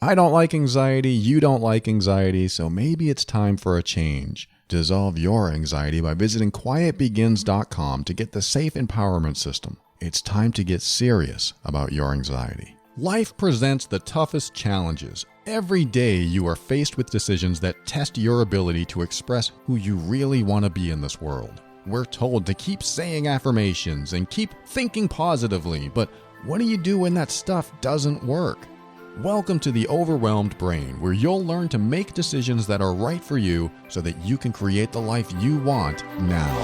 I don't like anxiety, you don't like anxiety, so maybe it's time for a change. Dissolve your anxiety by visiting quietbegins.com to get the safe empowerment system. It's time to get serious about your anxiety. Life presents the toughest challenges. Every day you are faced with decisions that test your ability to express who you really want to be in this world. We're told to keep saying affirmations and keep thinking positively, but what do you do when that stuff doesn't work? Welcome to the Overwhelmed Brain, where you'll learn to make decisions that are right for you so that you can create the life you want now.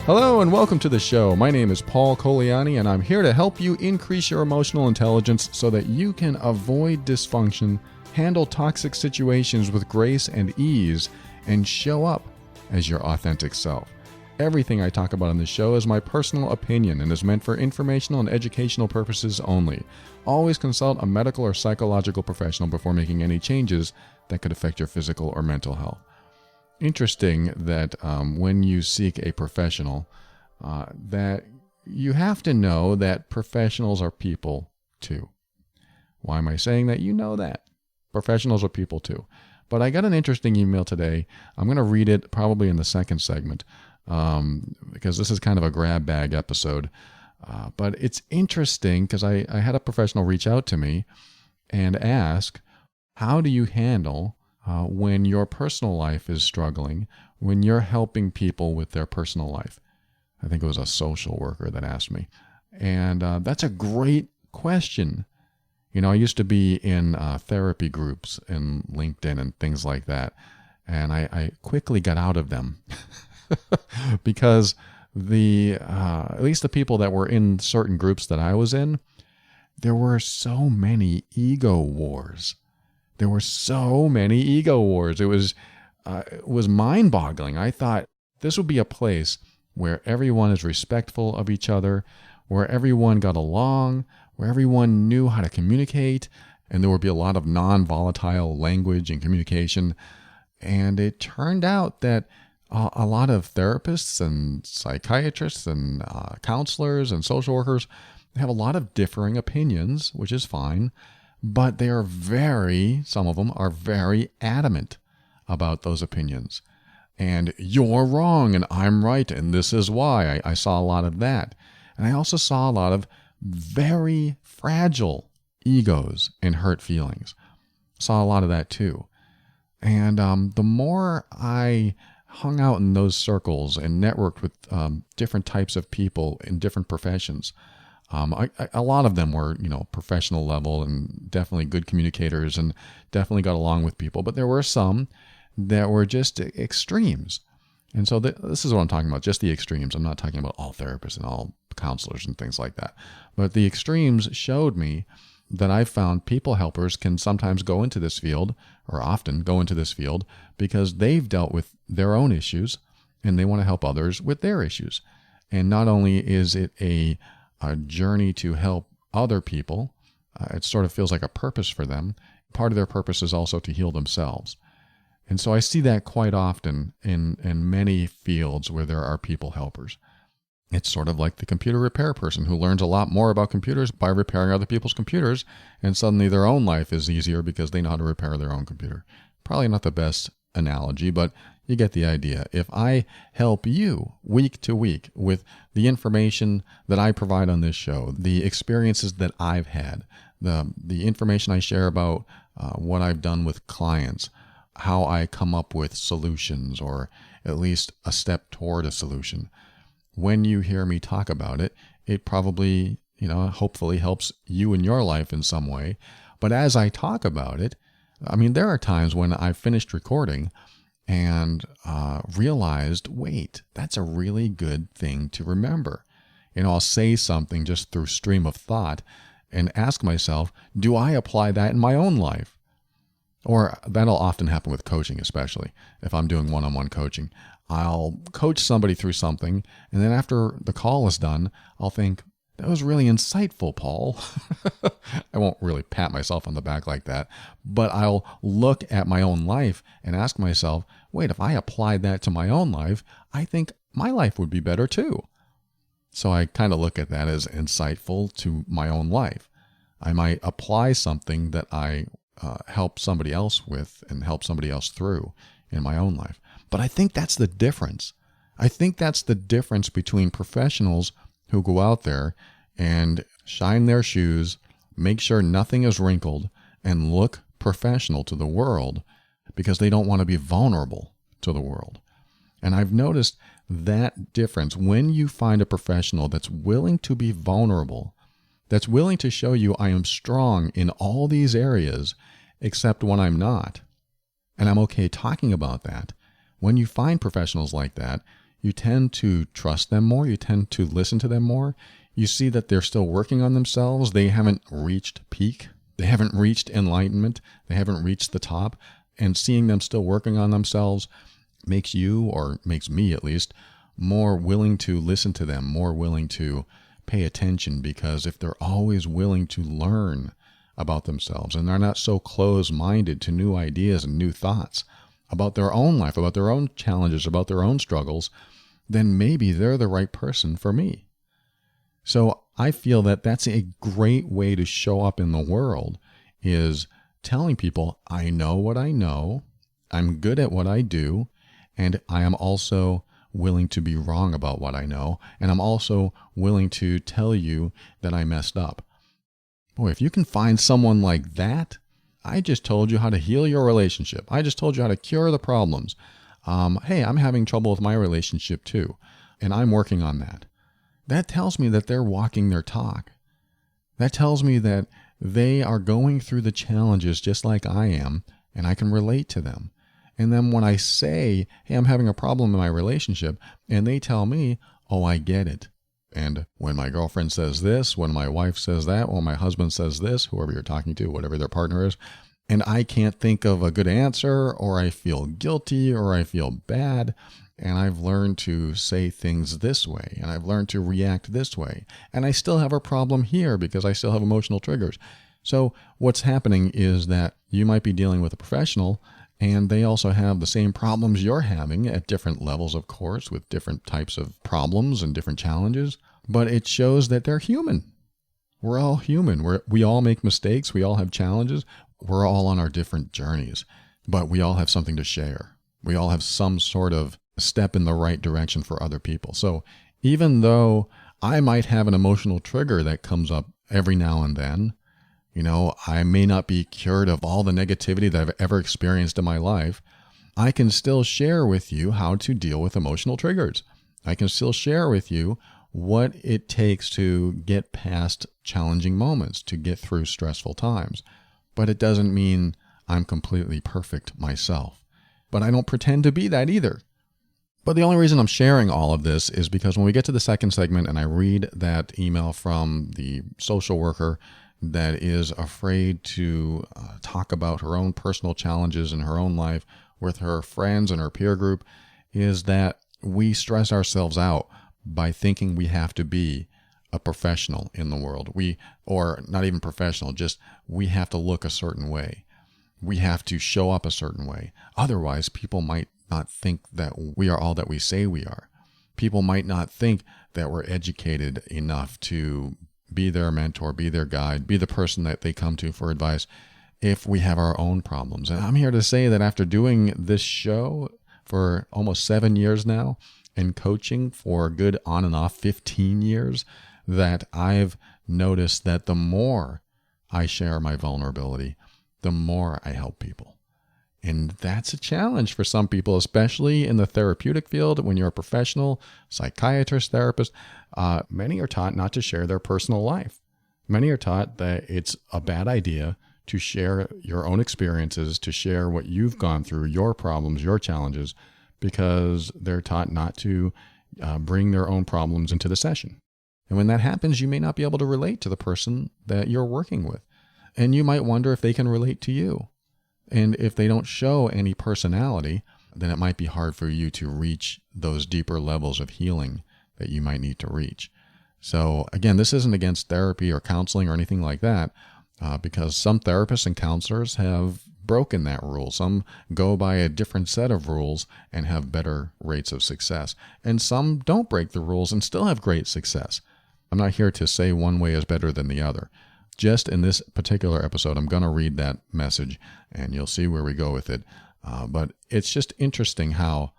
Hello and welcome to the show. My name is Paul Coliani and I'm here to help you increase your emotional intelligence so that you can avoid dysfunction, handle toxic situations with grace and ease, and show up as your authentic self. Everything I talk about on this show is my personal opinion and is meant for informational and educational purposes only. Always consult a medical or psychological professional before making any changes that could affect your physical or mental health. Interesting that when you seek a professional, that you have to know that professionals are people too. Why am I saying that? You know that. Professionals are people too. But I got an interesting email today. I'm going to read it probably in the second segment because this is kind of a grab bag episode. But it's interesting because I had a professional reach out to me and ask, how do you handle when your personal life is struggling, when you're helping people with their personal life? I think it was a social worker that asked me. And that's a great question. You know, I used to be in therapy groups in LinkedIn and things like that. And I quickly got out of them because at least the people that were in certain groups that I was in, there were so many ego wars. There were so many ego wars. It was mind-boggling. I thought this would be a place where everyone is respectful of each other, where everyone got along, where everyone knew how to communicate, and there would be a lot of non-volatile language and communication. And it turned out that a lot of therapists and psychiatrists and counselors and social workers have a lot of differing opinions, which is fine. But they are some of them are very adamant about those opinions. And you're wrong and I'm right and this is why. I saw a lot of that. And I also saw a lot of very fragile egos and hurt feelings. Saw a lot of that too. And the more I hung out in those circles and networked with different types of people in different professions, a lot of them were, professional level and definitely good communicators and definitely got along with people. But there were some that were just extremes. And so this is what I'm talking about, just the extremes. I'm not talking about all therapists and all counselors and things like that. But the extremes showed me that I found people helpers can sometimes go into this field, or often go into this field, because they've dealt with their own issues and they want to help others with their issues. And not only is it a journey to help other people, it sort of feels like a purpose for them. Part of their purpose is also to heal themselves. And so I see that quite often in many fields where there are people helpers. It's sort of like the computer repair person who learns a lot more about computers by repairing other people's computers, and suddenly their own life is easier because they know how to repair their own computer. Probably not the best analogy, but you get the idea. If I help you week to week with the information that I provide on this show, the experiences that I've had, the information I share about what I've done with clients, how I come up with solutions or at least a step toward a solution, when you hear me talk about it, it probably, hopefully helps you in your life in some way. But as I talk about it, there are times when I've finished recording and realized, wait, that's a really good thing to remember. I'll say something just through stream of thought and ask myself, do I apply that in my own life? Or that'll often happen with coaching, especially if I'm doing one-on-one coaching. I'll coach somebody through something, and then after the call is done, I'll think, That was really insightful, Paul. I won't really pat myself on the back like that, but I'll look at my own life and ask myself, wait, if I applied that to my own life, I think my life would be better too. So I kind of look at that as insightful to my own life. I might apply something that I help somebody else with and help somebody else through in my own life. But I think that's the difference. I think that's the difference between professionals who go out there and shine their shoes, make sure nothing is wrinkled, and look professional to the world because they don't want to be vulnerable to the world. And I've noticed that difference when you find a professional that's willing to be vulnerable, that's willing to show you I am strong in all these areas except when I'm not. And I'm okay talking about that. When you find professionals like that, you tend to trust them more. You tend to listen to them more. You see that they're still working on themselves. They haven't reached peak. They haven't reached enlightenment. They haven't reached the top. And seeing them still working on themselves makes you, or makes me at least, more willing to listen to them, more willing to pay attention, because if they're always willing to learn about themselves and they're not so closed-minded to new ideas and new thoughts about their own life, about their own challenges, about their own struggles, then maybe they're the right person for me. So I feel that that's a great way to show up in the world, is telling people, I know what I know, I'm good at what I do, and I am also willing to be wrong about what I know, and I'm also willing to tell you that I messed up. Boy, if you can find someone like that, I just told you how to heal your relationship. I just told you how to cure the problems. Hey, I'm having trouble with my relationship too, and I'm working on that. That tells me that they're walking their talk. That tells me that they are going through the challenges just like I am, and I can relate to them. And then when I say, hey, I'm having a problem in my relationship, and they tell me, oh, I get it. And when my girlfriend says this, when my wife says that, when my husband says this, whoever you're talking to, whatever their partner is, and I can't think of a good answer, or I feel guilty, or I feel bad, and I've learned to say things this way, and I've learned to react this way, and I still have a problem here because I still have emotional triggers. So what's happening is that you might be dealing with a professional, and they also have the same problems you're having at different levels, of course, with different types of problems and different challenges. But it shows that they're human. We're all human. We all make mistakes. We all have challenges. We're all on our different journeys. But we all have something to share. We all have some sort of step in the right direction for other people. So even though I might have an emotional trigger that comes up every now and then, I may not be cured of all the negativity that I've ever experienced in my life. I can still share with you how to deal with emotional triggers. I can still share with you what it takes to get past challenging moments, to get through stressful times. But it doesn't mean I'm completely perfect myself. But I don't pretend to be that either. But the only reason I'm sharing all of this is because when we get to the second segment and I read that email from the social worker that is afraid to talk about her own personal challenges in her own life with her friends and her peer group, is that we stress ourselves out by thinking we have to be a professional in the world. Or not even professional, just we have to look a certain way. We have to show up a certain way. Otherwise, people might not think that we are all that we say we are. People might not think that we're educated enough to be their mentor, be their guide, be the person that they come to for advice if we have our own problems. And I'm here to say that after doing this show for almost 7 years now and coaching for a good on and off 15 years, that I've noticed that the more I share my vulnerability, the more I help people. And that's a challenge for some people, especially in the therapeutic field. When you're a professional, psychiatrist, therapist, many are taught not to share their personal life. Many are taught that it's a bad idea to share your own experiences, to share what you've gone through, your problems, your challenges, because they're taught not to bring their own problems into the session. And when that happens, you may not be able to relate to the person that you're working with. And you might wonder if they can relate to you. And if they don't show any personality, then it might be hard for you to reach those deeper levels of healing that you might need to reach. So again, this isn't against therapy or counseling or anything like that, because some therapists and counselors have broken that rule. Some go by a different set of rules and have better rates of success. And some don't break the rules and still have great success. I'm not here to say one way is better than the other. Just in this particular episode, I'm going to read that message and you'll see where we go with it. But it's just interesting how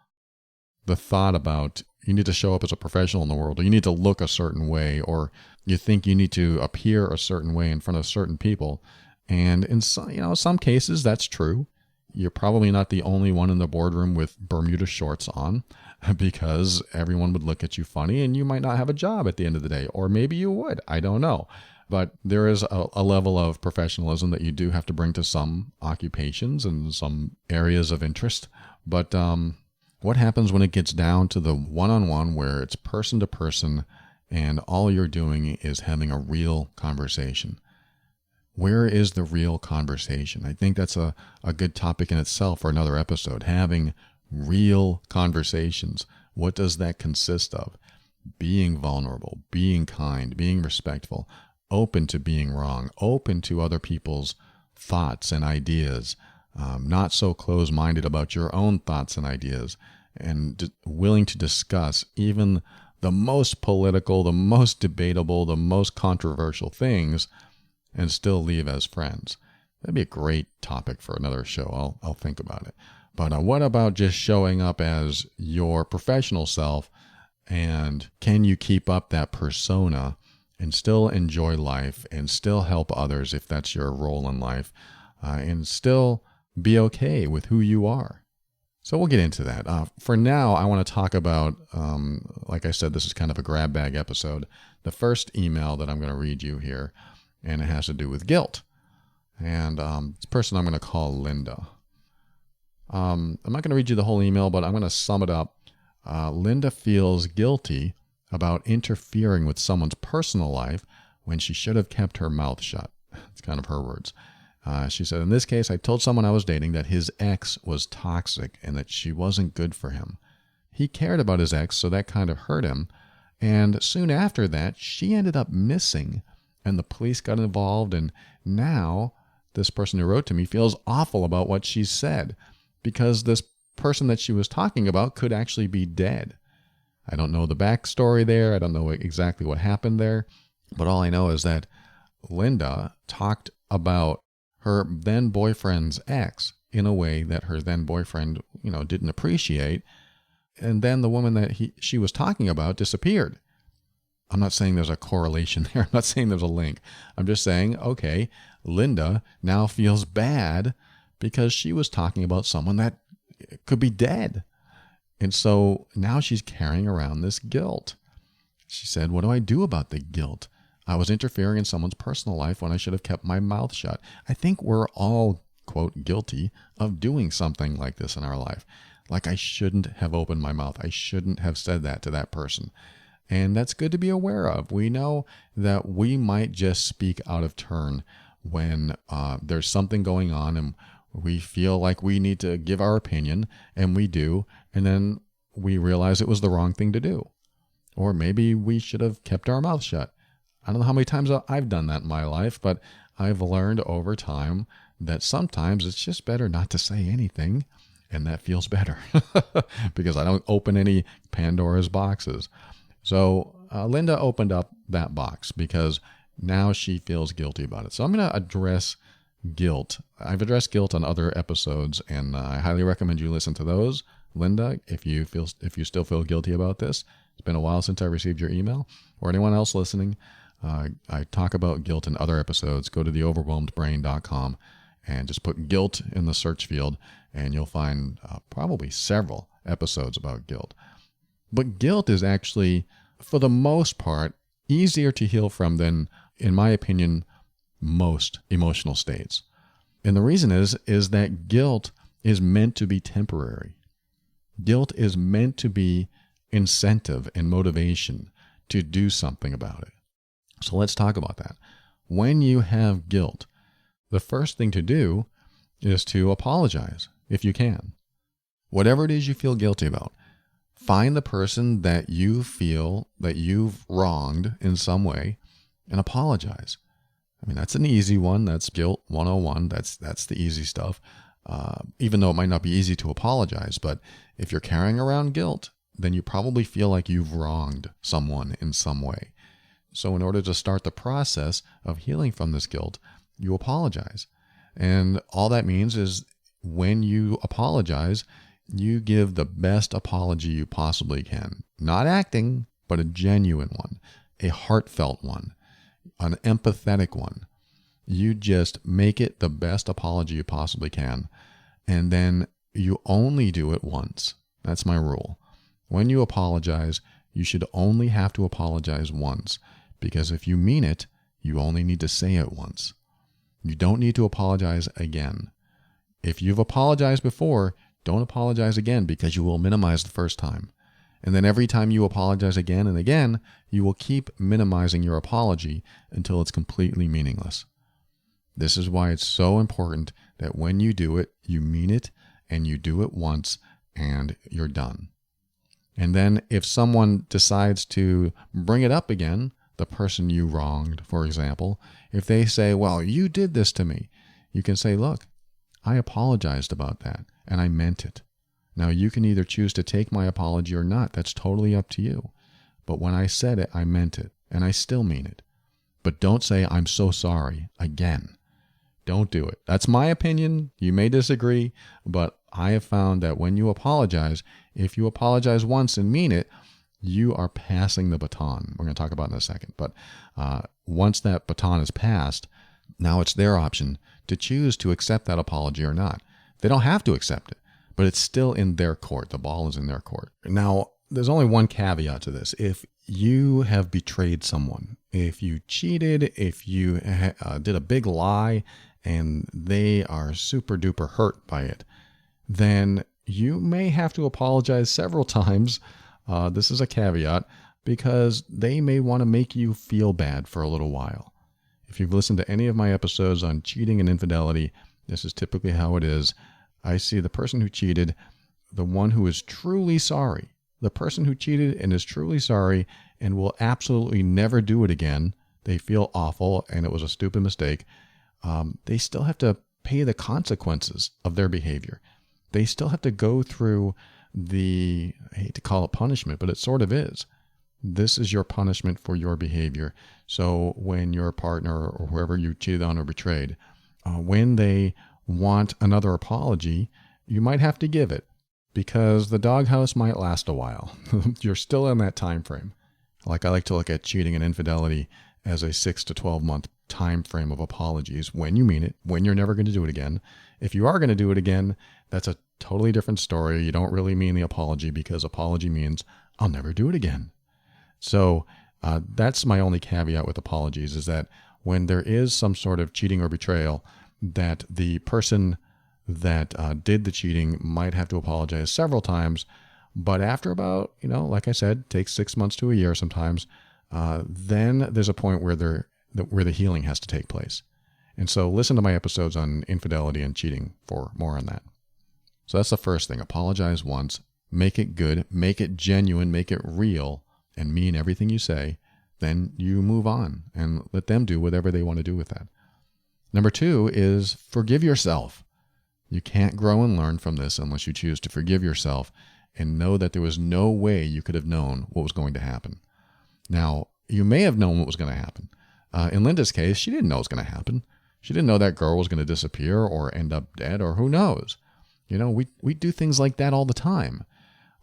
the thought about you need to show up as a professional in the world, or you need to look a certain way, or you think you need to appear a certain way in front of certain people. And in some cases, that's true. You're probably not the only one in the boardroom with Bermuda shorts on, because everyone would look at you funny and you might not have a job at the end of the day. Or maybe you would. I don't know. But there is a level of professionalism that you do have to bring to some occupations and some areas of interest. But what happens when it gets down to the one-on-one where it's person to person and all you're doing is having a real conversation? Where is the real conversation? I think that's a good topic in itself for another episode. Having real conversations. What does that consist of? Being vulnerable, being kind, being respectful, open to being wrong, open to other people's thoughts and ideas, not so close-minded about your own thoughts and ideas, and willing to discuss even the most political, the most debatable, the most controversial things, and still leave as friends. That'd be a great topic for another show. I'll think about it. But what about just showing up as your professional self, and can you keep up that persona and still enjoy life and still help others if that's your role in life, and still be okay with who you are? So we'll get into that. For now, I want to talk about, like I said, this is kind of a grab bag episode. The first email that I'm going to read you here, and it has to do with guilt. And this person I'm going to call Linda. I'm not going to read you the whole email, but I'm going to sum it up. Linda feels guilty about interfering with someone's personal life when she should have kept her mouth shut. It's kind of her words. She said, in this case, I told someone I was dating that his ex was toxic and that she wasn't good for him. He cared about his ex, so that kind of hurt him. And soon after that, she ended up missing, and the police got involved. And now this person who wrote to me feels awful about what she said, because this person that she was talking about could actually be dead. I don't know the backstory there. I don't know exactly what happened there. But all I know is that Linda talked about her then boyfriend's ex in a way that her then boyfriend, didn't appreciate. And then the woman that she was talking about disappeared. I'm not saying there's a correlation there. I'm not saying there's a link. I'm just saying, okay, Linda now feels bad because she was talking about someone that could be dead. And so now she's carrying around this guilt. She said, what do I do about the guilt? I was interfering in someone's personal life when I should have kept my mouth shut. I think we're all, quote, guilty of doing something like this in our life. Like, I shouldn't have opened my mouth. I shouldn't have said that to that person. And that's good to be aware of. We know that we might just speak out of turn when there's something going on and we feel like we need to give our opinion, and we do, and then we realize it was the wrong thing to do. Or maybe we should have kept our mouth shut. I don't know how many times I've done that in my life, but I've learned over time that sometimes it's just better not to say anything, and that feels better because I don't open any Pandora's boxes. So Linda opened up that box because now she feels guilty about it. So I'm going to address guilt. I've addressed guilt on other episodes, and I highly recommend you listen to those. Linda, if you still feel guilty about this, it's been a while since I received your email, or anyone else listening, I talk about guilt in other episodes. Go to theoverwhelmedbrain.com and just put guilt in the search field, and you'll find probably several episodes about guilt. But guilt is actually, for the most part, easier to heal from than, in my opinion, most emotional states. And the reason is that guilt is meant to be temporary. Guilt is meant to be incentive and motivation to do something about it. So let's talk about that. When you have guilt, the first thing to do is to apologize if you can. Whatever it is you feel guilty about, Find the person that you feel that you've wronged in some way and apologize. I mean, that's an easy one. That's guilt 101. That's the easy stuff. Even though it might not be easy to apologize, but if you're carrying around guilt, then you probably feel like you've wronged someone in some way. So in order to start the process of healing from this guilt, you apologize. And all that means is when you apologize, you give the best apology you possibly can. Not acting, but a genuine one, a heartfelt one, an empathetic one. You just make it the best apology you possibly can. And then you only do it once. That's my rule. When you apologize, you should only have to apologize once. Because if you mean it, you only need to say it once. You don't need to apologize again. If you've apologized before, don't apologize again because you will minimize the first time. And then every time you apologize again and again, you will keep minimizing your apology until it's completely meaningless. This is why it's so important that when you do it, you mean it and you do it once and you're done. And then if someone decides to bring it up again, the person you wronged, for example, if they say, well, you did this to me, you can say, look, I apologized about that and I meant it. Now you can either choose to take my apology or not. That's totally up to you. But when I said it, I meant it and I still mean it. But don't say, I'm so sorry again. Don't do it. That's my opinion. You may disagree, but I have found that when you apologize, if you apologize once and mean it, you are passing the baton. We're going to talk about it in a second. But once that baton is passed, now it's their option to choose to accept that apology or not. They don't have to accept it, but it's still in their court. The ball is in their court. Now, there's only one caveat to this. If you have betrayed someone, if you cheated, if you did a big lie and they are super duper hurt by it, then you may have to apologize several times. This is a caveat because they may want to make you feel bad for a little while. If you've listened to any of my episodes on cheating and infidelity, this is typically how it is. I see the person who cheated, the one who is truly sorry, the person who cheated and is truly sorry and will absolutely never do it again. They feel awful and it was a stupid mistake. They still have to pay the consequences of their behavior. They still have to go through I hate to call it punishment, but it sort of is. This is your punishment for your behavior. So when your partner or whoever you cheated on or betrayed, when they want another apology, you might have to give it because the doghouse might last a while. You're still in that time frame. Like I like to look at cheating and infidelity as a 6 to 12 month time frame of apologies when you mean it, when you're never going to do it again. If you are going to do it again, that's a totally different story. You don't really mean the apology because apology means I'll never do it again. So that's my only caveat with apologies is that when there is some sort of cheating or betrayal, that the person that did the cheating might have to apologize several times. But after about, like I said, takes 6 months to a year sometimes, then there's a point where the healing has to take place. And so listen to my episodes on infidelity and cheating for more on that. So that's the first thing. Apologize once, make it good, make it genuine, make it real, and mean everything you say. Then you move on and let them do whatever they want to do with that. Number 2 is forgive yourself. You can't grow and learn from this unless you choose to forgive yourself and know that there was no way you could have known what was going to happen. Now, you may have known what was going to happen. In Linda's case, she didn't know what was going to happen. She didn't know that girl was going to disappear or end up dead or who knows. We do things like that all the time.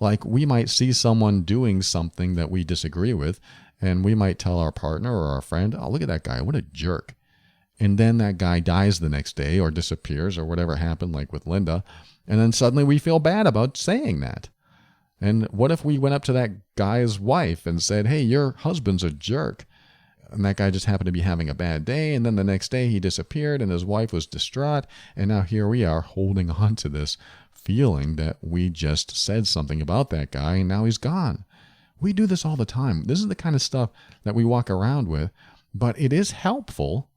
Like we might see someone doing something that we disagree with, and we might tell our partner or our friend, oh, look at that guy, what a jerk. And then that guy dies the next day or disappears or whatever happened, like with Linda. And then suddenly we feel bad about saying that. And what if we went up to that guy's wife and said, hey, your husband's a jerk. And that guy just happened to be having a bad day. And then the next day he disappeared and his wife was distraught. And now here we are holding on to this feeling that we just said something about that guy and now he's gone. We do this all the time. This is the kind of stuff that we walk around with. But it is helpful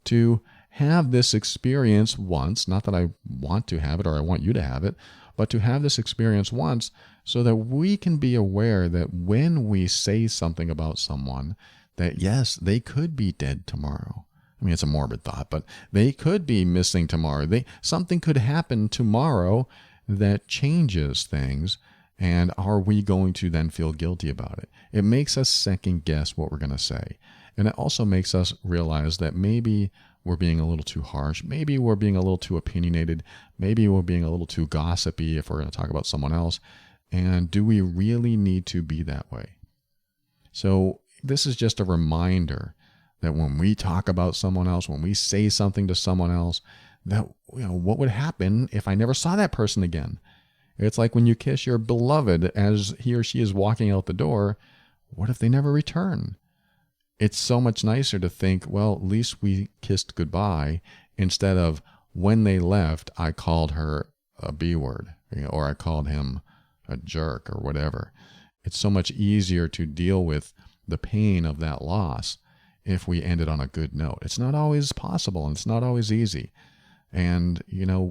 to have this experience once. Not that I want to have it or I want you to have it. but to have this experience once so that we can be aware that when we say something about someone, that yes, they could be dead tomorrow. I mean, it's a morbid thought, but they could be missing tomorrow. Something could happen tomorrow that changes things. And are we going to then feel guilty about it? It makes us second guess what we're going to say. And it also makes us realize that maybe we're being a little too harsh. Maybe we're being a little too opinionated. Maybe we're being a little too gossipy if we're going to talk about someone else. And do we really need to be that way? So this is just a reminder that when we talk about someone else, when we say something to someone else, that what would happen if I never saw that person again? It's like when you kiss your beloved as he or she is walking out the door. What if they never return? It's so much nicer to think, well, at least we kissed goodbye, instead of when they left, I called her a B word, or I called him a jerk or whatever. It's so much easier to deal with the pain of that loss if we ended on a good note. It's not always possible, and it's not always easy. And,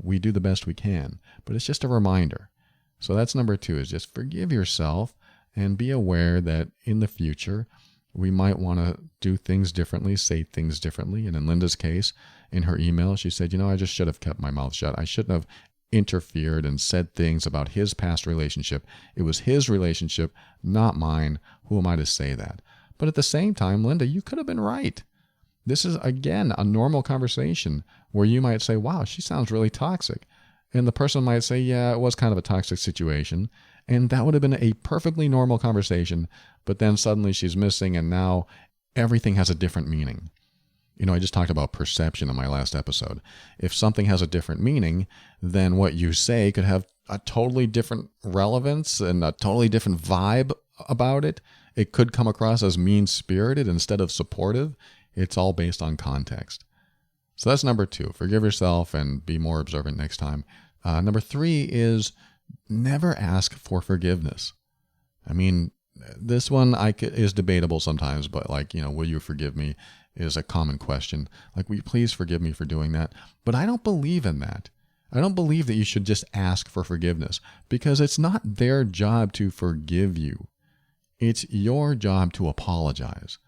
we do the best we can, but it's just a reminder. So that's number 2, is just forgive yourself and be aware that in the future, we might want to do things differently, say things differently. And in Linda's case, in her email, she said, I just should have kept my mouth shut. I shouldn't have interfered and said things about his past relationship. It was his relationship, not mine. Who am I to say that? But at the same time, Linda, you could have been right. This is, again, a normal conversation where you might say, wow, she sounds really toxic. And the person might say, yeah, it was kind of a toxic situation. And that would have been a perfectly normal conversation. But then suddenly she's missing, and now everything has a different meaning. I just talked about perception in my last episode. If something has a different meaning, then what you say could have a totally different relevance and a totally different vibe about it. It could come across as mean-spirited instead of supportive. It's all based on context. So that's number 2. Forgive yourself and be more observant next time. Number 3 is never ask for forgiveness. I mean, this one is debatable sometimes, but will you forgive me is a common question. Will you please forgive me for doing that? But I don't believe in that. I don't believe that you should just ask for forgiveness, because it's not their job to forgive you. It's your job to apologize.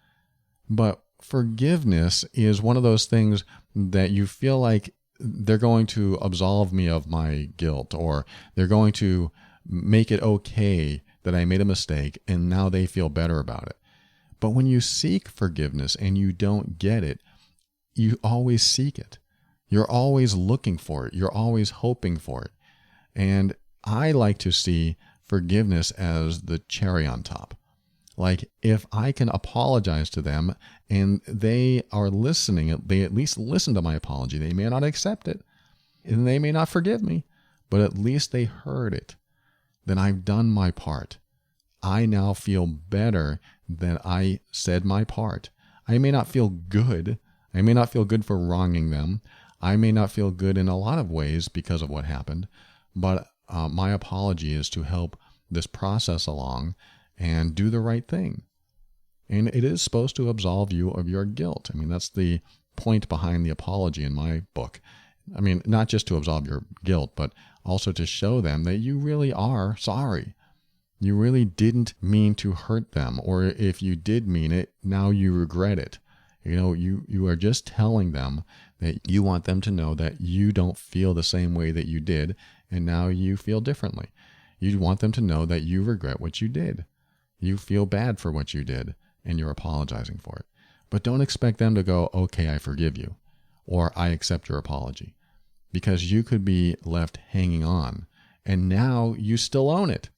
But forgiveness is one of those things that you feel like they're going to absolve me of my guilt, or they're going to make it okay that I made a mistake and now they feel better about it. But when you seek forgiveness and you don't get it, you always seek it. You're always looking for it. You're always hoping for it. And I like to see forgiveness as the cherry on top. If I can apologize to them and they are listening, they at least listen to my apology. They may not accept it and they may not forgive me, but at least they heard it. Then I've done my part. I now feel better that I said my part. I may not feel good. I may not feel good for wronging them. I may not feel good in a lot of ways because of what happened, but my apology is to help this process along and do the right thing. And it is supposed to absolve you of your guilt. I mean, that's the point behind the apology in my book. I mean, not just to absolve your guilt, but also to show them that you really are sorry. You really didn't mean to hurt them. Or if you did mean it, now you regret it. You are just telling them that you want them to know that you don't feel the same way that you did, and now you feel differently. You want them to know that you regret what you did. You feel bad for what you did, and you're apologizing for it. But don't expect them to go, okay, I forgive you, or I accept your apology, because you could be left hanging on, and now you still own it.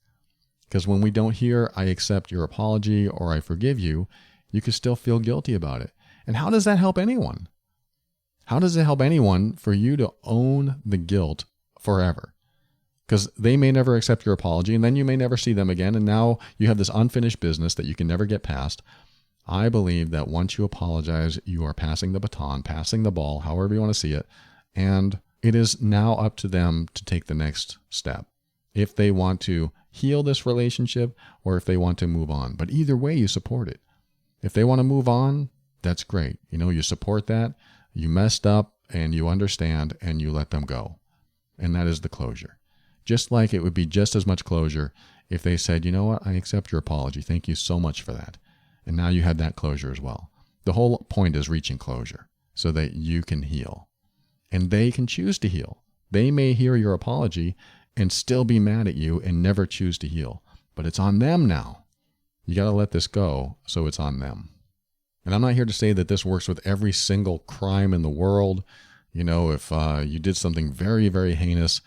Because when we don't hear, I accept your apology, or I forgive you, you could still feel guilty about it. And how does that help anyone? How does it help anyone for you to own the guilt forever? Because they may never accept your apology, and then you may never see them again, and now you have this unfinished business that you can never get past. I believe that once you apologize, you are passing the baton, passing the ball, however you want to see it, and it is now up to them to take the next step. If they want to heal this relationship, or if they want to move on. But either way, you support it. If they want to move on, that's great. You support that, you messed up, and you understand, and you let them go. And that is the closure. Just like it would be just as much closure if they said, you know what, I accept your apology. Thank you so much for that. And now you had that closure as well. The whole point is reaching closure so that you can heal. And they can choose to heal. They may hear your apology and still be mad at you and never choose to heal. But it's on them now. You got to let this go, so it's on them. And I'm not here to say that this works with every single crime in the world. You know, if you did something very, very heinous,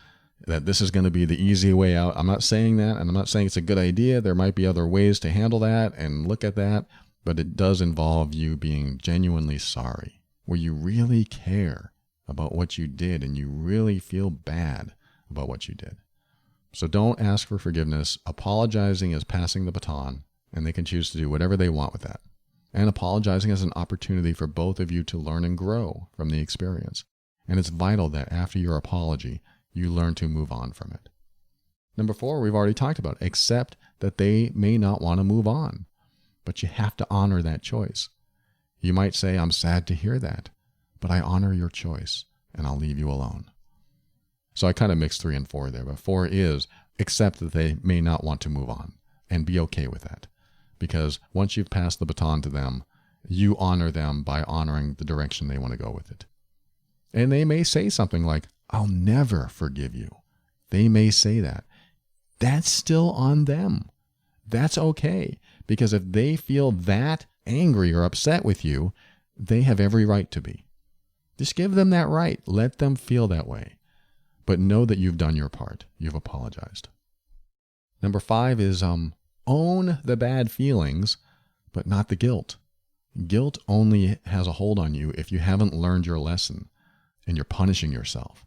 that this is going to be the easy way out. I'm not saying that, and I'm not saying it's a good idea. There might be other ways to handle that and look at that, but it does involve you being genuinely sorry, where you really care about what you did and you really feel bad about what you did. So don't ask for forgiveness. Apologizing is passing the baton, and they can choose to do whatever they want with that. And apologizing is an opportunity for both of you to learn and grow from the experience. And it's vital that after your apology, you learn to move on from it. Number 4, we've already talked about, accept that they may not want to move on, but you have to honor that choice. You might say, I'm sad to hear that, but I honor your choice and I'll leave you alone. So I kind of mixed 3 and 4 there, but 4 is accept that they may not want to move on and be okay with that. Because once you've passed the baton to them, you honor them by honoring the direction they want to go with it. And they may say something like, I'll never forgive you. They may say that. That's still on them. That's okay. Because if they feel that angry or upset with you, they have every right to be. Just give them that right. Let them feel that way. But know that you've done your part. You've apologized. Number 5 is own the bad feelings, but not the guilt. Guilt only has a hold on you if you haven't learned your lesson and you're punishing yourself.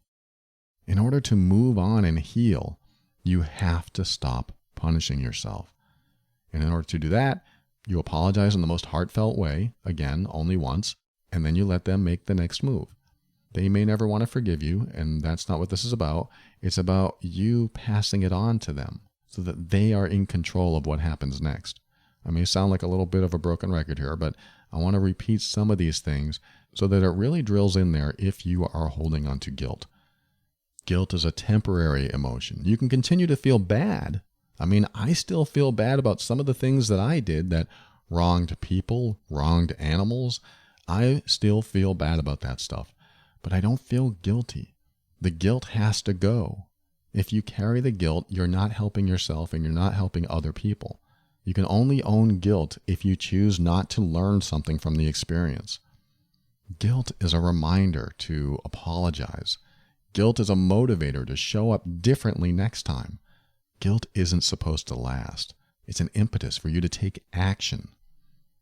In order to move on and heal, you have to stop punishing yourself. And in order to do that, you apologize in the most heartfelt way, again, only once, and then you let them make the next move. They may never want to forgive you, and that's not what this is about. It's about you passing it on to them so that they are in control of what happens next. I may sound like a little bit of a broken record here, but I want to repeat some of these things so that it really drills in there if you are holding on to guilt. Guilt is a temporary emotion. You can continue to feel bad. I mean, I still feel bad about some of the things that I did that wronged people, wronged animals. I still feel bad about that stuff, but I don't feel guilty. The guilt has to go. If you carry the guilt, you're not helping yourself and you're not helping other people. You can only own guilt if you choose not to learn something from the experience. Guilt is a reminder to apologize. Guilt is a motivator to show up differently next time. Guilt isn't supposed to last. It's an impetus for you to take action.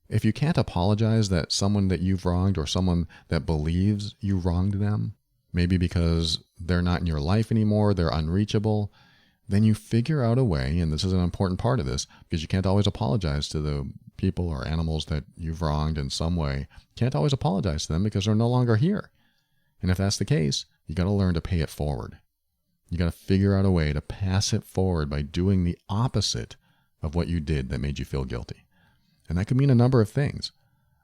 If you can't apologize that someone that you've wronged or someone that believes you wronged them, maybe because they're not in your life anymore, they're unreachable, then you figure out a way, and this is an important part of this, because you can't always apologize to the people or animals that you've wronged in some way. You can't always apologize to them because they're no longer here. And if that's the case, you got to learn to pay it forward. You got to figure out a way to pass it forward by doing the opposite of what you did that made you feel guilty. And that could mean a number of things.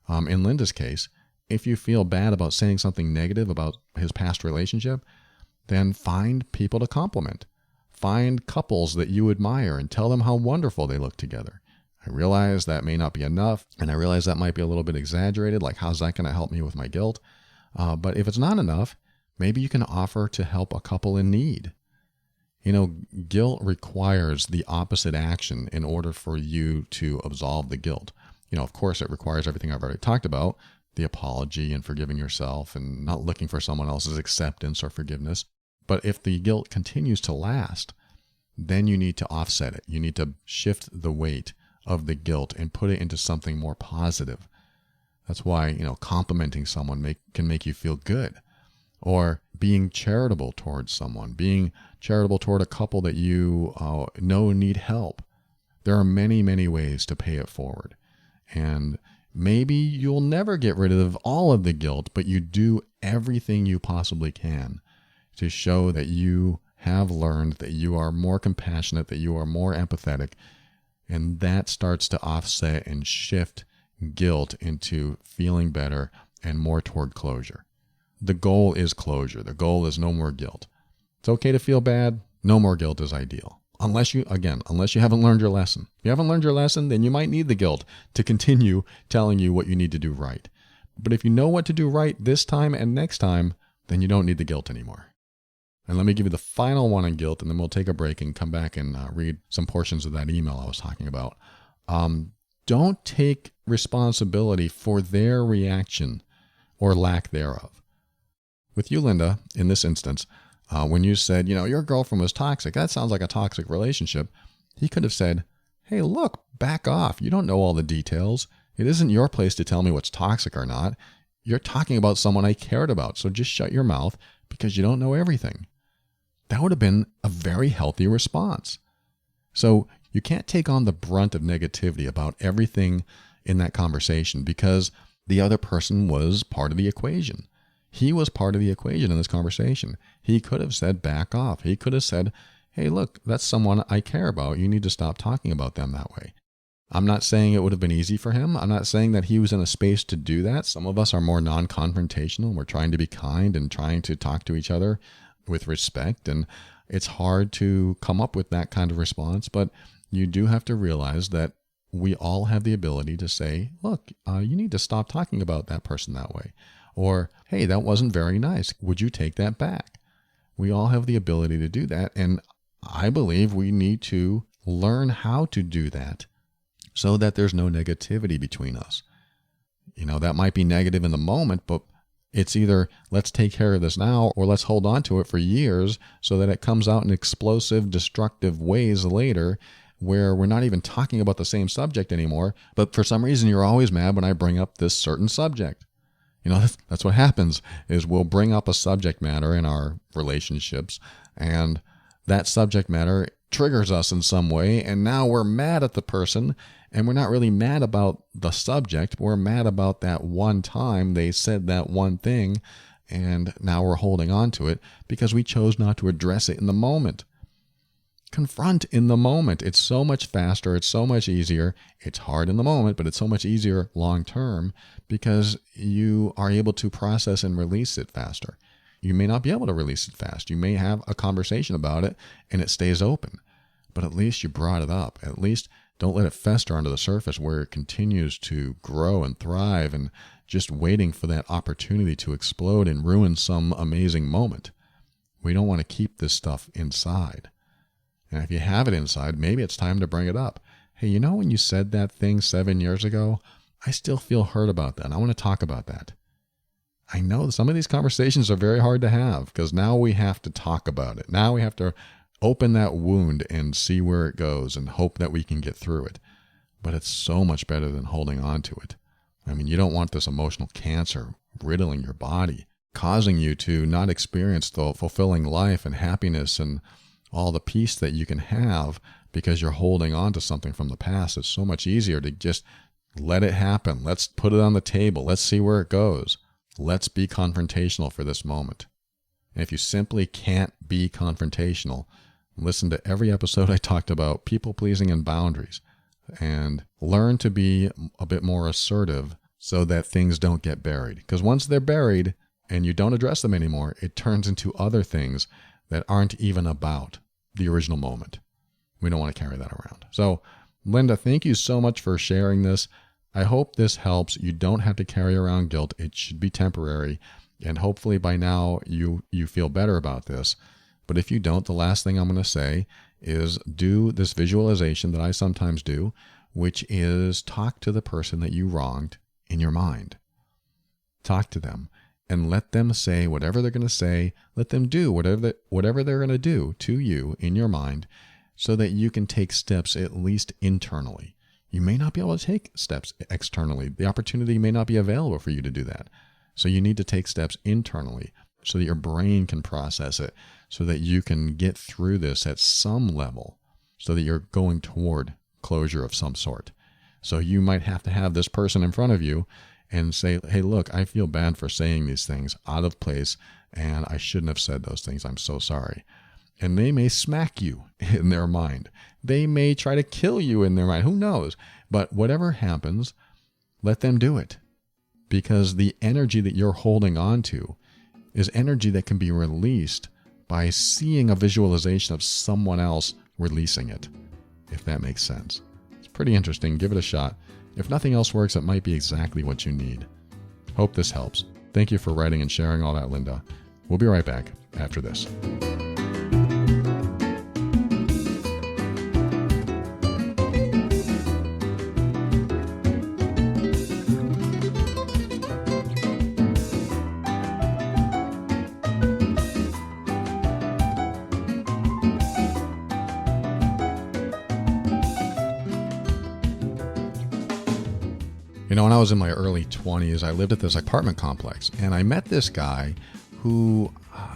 In Linda's case, if you feel bad about saying something negative about his past relationship, then find people to compliment. Find couples that you admire and tell them how wonderful they look together. I realize that may not be enough, and I realize that might be a little bit exaggerated, like how's that going to help me with my guilt? But if it's not enough, maybe you can offer to help a couple in need. You know, guilt requires the opposite action in order for you to absolve the guilt. You know, of course, it requires everything I've already talked about, the apology and forgiving yourself and not looking for someone else's acceptance or forgiveness. But if the guilt continues to last, then you need to offset it. You need to shift the weight of the guilt and put it into something more positive. That's why, you know, complimenting someone can make you feel good. Or being charitable towards someone, being charitable toward a couple that you know need help. There are many, many ways to pay it forward. And maybe you'll never get rid of all of the guilt, but you do everything you possibly can to show that you have learned, that you are more compassionate, that you are more empathetic. And that starts to offset and shift guilt into feeling better and more toward closure. The goal is closure. The goal is no more guilt. It's okay to feel bad. no more guilt is ideal. Unless you haven't learned your lesson. If you haven't learned your lesson, then you might need the guilt to continue telling you what you need to do right. But if you know what to do right this time and next time, then you don't need the guilt anymore. And let me give you the final one on guilt, and then we'll take a break and come back and read some portions of that email I was talking about. Don't take responsibility for their reaction or lack thereof. With you, Linda, in this instance, when you said, your girlfriend was toxic, that sounds like a toxic relationship, he could have said, hey, look, back off. You don't know all the details. It isn't your place to tell me what's toxic or not. You're talking about someone I cared about, so just shut your mouth because you don't know everything. That would have been a very healthy response. So you can't take on the brunt of negativity about everything in that conversation because the other person was part of the equation. He was part of the equation in this conversation. He could have said, back off. He could have said, hey, look, that's someone I care about. You need to stop talking about them that way. I'm not saying it would have been easy for him. I'm not saying that he was in a space to do that. Some of us are more non-confrontational. We're trying to be kind and trying to talk to each other with respect. And it's hard to come up with that kind of response. But you do have to realize that we all have the ability to say, look, you need to stop talking about that person that way. Or, hey, that wasn't very nice. Would you take that back? We all have the ability to do that. And I believe we need to learn how to do that so that there's no negativity between us. That might be negative in the moment, but it's either let's take care of this now or let's hold on to it for years so that it comes out in explosive, destructive ways later where we're not even talking about the same subject anymore. But for some reason, you're always mad when I bring up this certain subject. That's what happens is we'll bring up a subject matter in our relationships and that subject matter triggers us in some way. And now we're mad at the person and we're not really mad about the subject. We're mad about that one time they said that one thing. And now we're holding on to it because we chose not to address it in the moment. Confront in the moment. It's so much faster. It's so much easier. It's hard in the moment, but it's so much easier long term because you are able to process and release it faster. You may not be able to release it fast. You may have a conversation about it and it stays open, but at least you brought it up. At least don't let it fester under the surface where it continues to grow and thrive and just waiting for that opportunity to explode and ruin some amazing moment. We don't want to keep this stuff inside. And if you have it inside, maybe it's time to bring it up. Hey, when you said that thing 7 years ago, I still feel hurt about that. I want to talk about that. I know some of these conversations are very hard to have because now we have to talk about it. Now we have to open that wound and see where it goes and hope that we can get through it. But it's so much better than holding on to it. You don't want this emotional cancer riddling your body, causing you to not experience the fulfilling life and happiness and all the peace that you can have because you're holding on to something from the past. It's so much easier to just let it happen. Let's put it on the table. Let's see where it goes. Let's be confrontational for this moment. And if you simply can't be confrontational, listen to every episode I talked about people pleasing and boundaries and learn to be a bit more assertive so that things don't get buried. Because once they're buried and you don't address them anymore, it turns into other things that aren't even about the original moment. We don't want to carry that around. So, Linda, thank you so much for sharing this. I hope this helps. You don't have to carry around guilt. It should be temporary. And hopefully by now you feel better about this. But if you don't, the last thing I'm going to say is do this visualization that I sometimes do, which is talk to the person that you wronged in your mind. Talk to them. And let them say whatever they're going to say. Let them do whatever they're going to do to you in your mind so that you can take steps at least internally. You may not be able to take steps externally. The opportunity may not be available for you to do that. So you need to take steps internally so that your brain can process it, so that you can get through this at some level, so that you're going toward closure of some sort. So you might have to have this person in front of you and say, hey, look, I feel bad for saying these things out of place, and I shouldn't have said those things. I'm so sorry. And they may smack you in their mind. They may try to kill you in their mind. Who knows? But whatever happens, let them do it. Because the energy that you're holding on to is energy that can be released by seeing a visualization of someone else releasing it, if that makes sense. It's pretty interesting. Give it a shot. If nothing else works, it might be exactly what you need. Hope this helps. Thank you for writing and sharing all that, Linda. We'll be right back after this. When I was in my early 20s, I lived at this apartment complex, and I met this guy who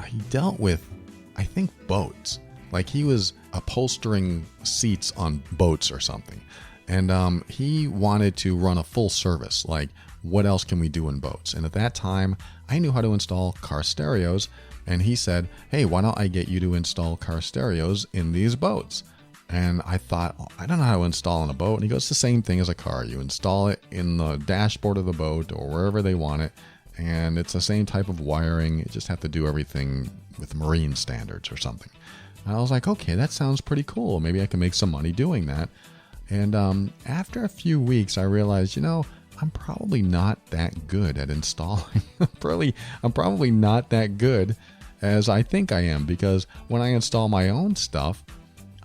he dealt with, I think, boats. Like he was upholstering seats on boats or something. And he wanted to run a full service, like what else can we do in boats? And at that time, I knew how to install car stereos, and he said, hey, why don't I get you to install car stereos in these boats? And I thought, I don't know how to install in a boat. And he goes, it's the same thing as a car. You install it in the dashboard of the boat or wherever they want it. And it's the same type of wiring. You just have to do everything with marine standards or something. And I was like, okay, that sounds pretty cool. Maybe I can make some money doing that. And after a few weeks, I realized, I'm probably not that good at installing. I'm probably not that good as I think I am, because when I install my own stuff,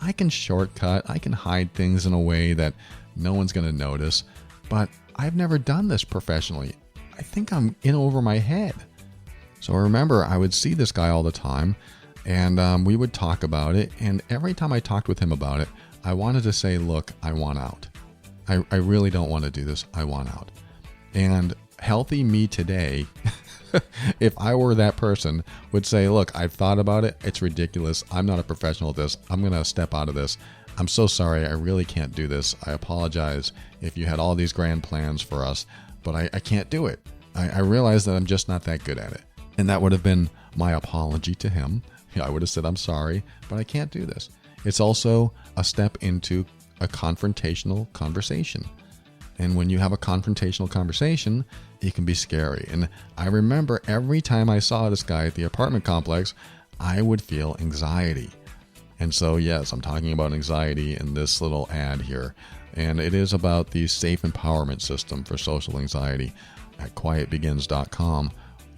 I can shortcut, I can hide things in a way that no one's going to notice, but I've never done this professionally. I think I'm in over my head. So I remember I would see this guy all the time, and we would talk about it, and every time I talked with him about it, I wanted to say, look, I want out. I really don't want to do this. I want out. And healthy me today, if I were that person, would say, look, I've thought about it. It's ridiculous. I'm not a professional at this. I'm going to step out of this. I'm so sorry. I really can't do this. I apologize if you had all these grand plans for us, but I can't do it. I realize that I'm just not that good at it. And that would have been my apology to him. I would have said, I'm sorry, but I can't do this. It's also a step into a confrontational conversation. And when you have a confrontational conversation, it can be scary. And I remember every time I saw this guy at the apartment complex, I would feel anxiety. And so, yes, I'm talking about anxiety in this little ad here. And it is about the Safe Empowerment System for Social Anxiety at quietbegins.com,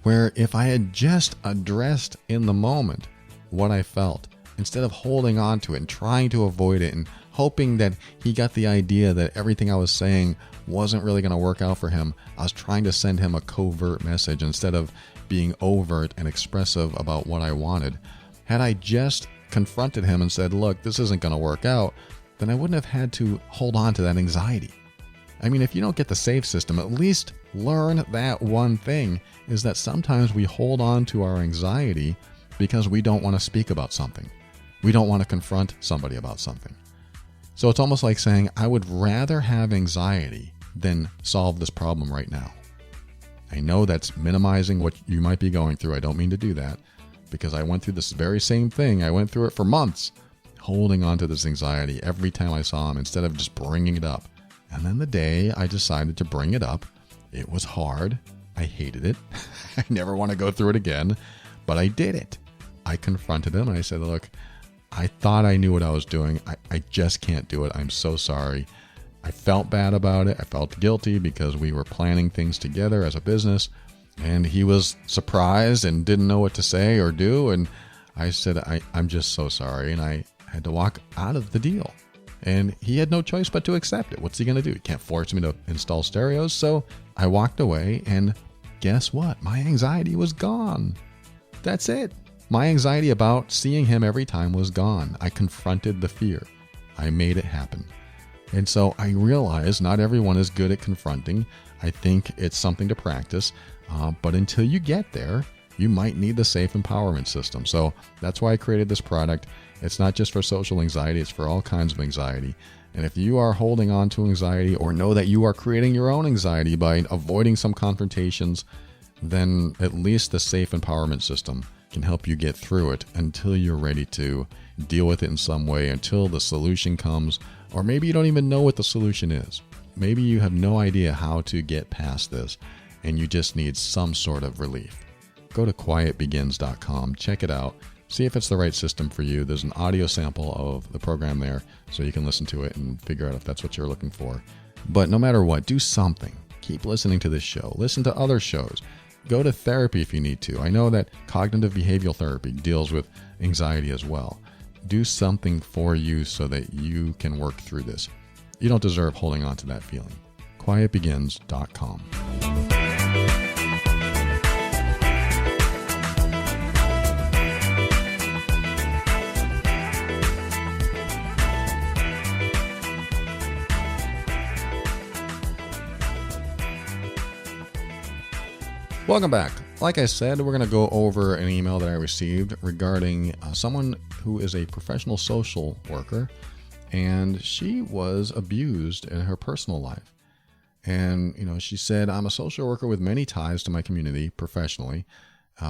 where if I had just addressed in the moment what I felt, instead of holding on to it and trying to avoid it and hoping that he got the idea that everything I was saying wasn't really going to work out for him, I was trying to send him a covert message instead of being overt and expressive about what I wanted. Had I just confronted him and said, look, this isn't going to work out, then I wouldn't have had to hold on to that anxiety. I mean, if you don't get the SAFE system, at least learn that one thing, is that sometimes we hold on to our anxiety because we don't want to speak about something. We don't want to confront somebody about something. So it's almost like saying, I would rather have anxiety than solve this problem right now. I know that's minimizing what you might be going through. I don't mean to do that, because I went through this very same thing. I went through it for months, holding on to this anxiety every time I saw him instead of just bringing it up. And then the day I decided to bring it up, it was hard. I hated it. I never want to go through it again, but I did it. I confronted him and I said, look, I thought I knew what I was doing. I just can't do it. I'm so sorry. I felt bad about it. I felt guilty because we were planning things together as a business, and he was surprised and didn't know what to say or do. And I said, I'm just so sorry. And I had to walk out of the deal. And he had no choice but to accept it. What's he going to do? He can't force me to install stereos. So I walked away, and guess what? My anxiety was gone. That's it. My anxiety about seeing him every time was gone. I confronted the fear. I made it happen. And so I realize not everyone is good at confronting. I think it's something to practice. But until you get there, you might need the Safe Empowerment System. So that's why I created this product. It's not just for social anxiety. It's for all kinds of anxiety. And if you are holding on to anxiety or know that you are creating your own anxiety by avoiding some confrontations, then at least the Safe Empowerment System can help you get through it until you're ready to deal with it in some way, until the solution comes. Or maybe you don't even know what the solution is. Maybe you have no idea how to get past this, and you just need some sort of relief. Go to quietbegins.com, check it out, See if it's the right system for you. There's an audio sample of the program there, so you can listen to it and figure out if that's what you're looking for. But no matter what, do something. Keep listening to this show. Listen to other shows. Go to therapy if you need to. I know that cognitive behavioral therapy deals with anxiety as well. Do something for you so that you can work through this. You don't deserve holding on to that feeling. QuietBegins.com. Welcome back. Like I said, we're going to go over an email that I received regarding someone who is a professional social worker, and she was abused in her personal life. And, she said, I'm a social worker with many ties to my community professionally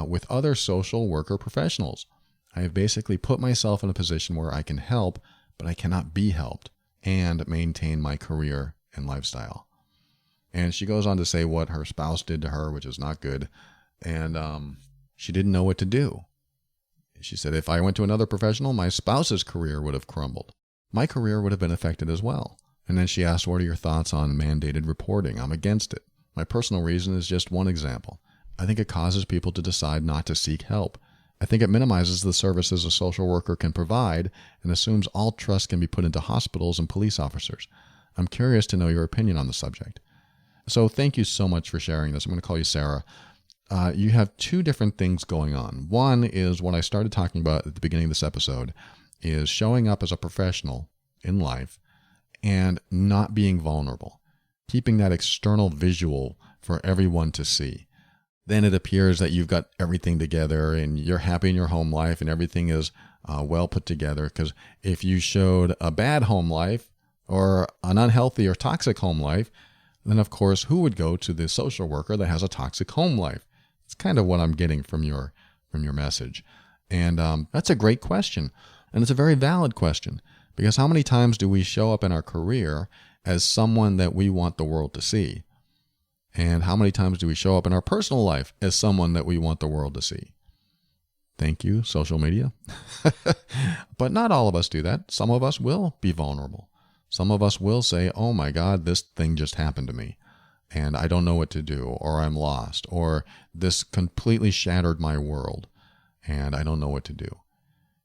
with other social worker professionals. I have basically put myself in a position where I can help, but I cannot be helped and maintain my career and lifestyle. And she goes on to say what her spouse did to her, which is not good. And she didn't know what to do. She said, if I went to another professional, my spouse's career would have crumbled. My career would have been affected as well. And then she asked, what are your thoughts on mandated reporting? I'm against it. My personal reason is just one example. I think it causes people to decide not to seek help. I think it minimizes the services a social worker can provide and assumes all trust can be put into hospitals and police officers. I'm curious to know your opinion on the subject. So thank you so much for sharing this. I'm going to call you Sarah. You have two different things going on. One is what I started talking about at the beginning of this episode, is showing up as a professional in life and not being vulnerable, keeping that external visual for everyone to see. Then it appears that you've got everything together and you're happy in your home life and everything is well put together. Because if you showed a bad home life or an unhealthy or toxic home life, then of course, who would go to the social worker that has a toxic home life? It's kind of what I'm getting from your message. And that's a great question. And it's a very valid question, because how many times do we show up in our career as someone that we want the world to see? And how many times do we show up in our personal life as someone that we want the world to see? Thank you, social media. But not all of us do that. Some of us will be vulnerable. Some of us will say, oh my God, this thing just happened to me and I don't know what to do, or I'm lost, or this completely shattered my world and I don't know what to do.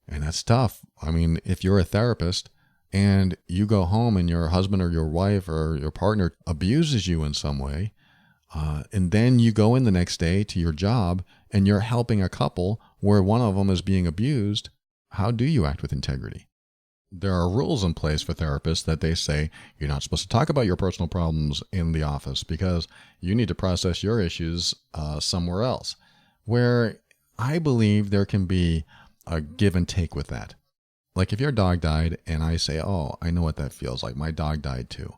And that's tough. I mean, if you're a therapist and you go home and your husband or your wife or your partner abuses you in some way, and then you go in the next day to your job and you're helping a couple where one of them is being abused, how do you act with integrity? There are rules in place for therapists that they say you're not supposed to talk about your personal problems in the office because you need to process your issues somewhere else, where I believe there can be a give and take with that. Like if your dog died and I say, oh, I know what that feels like. My dog died too.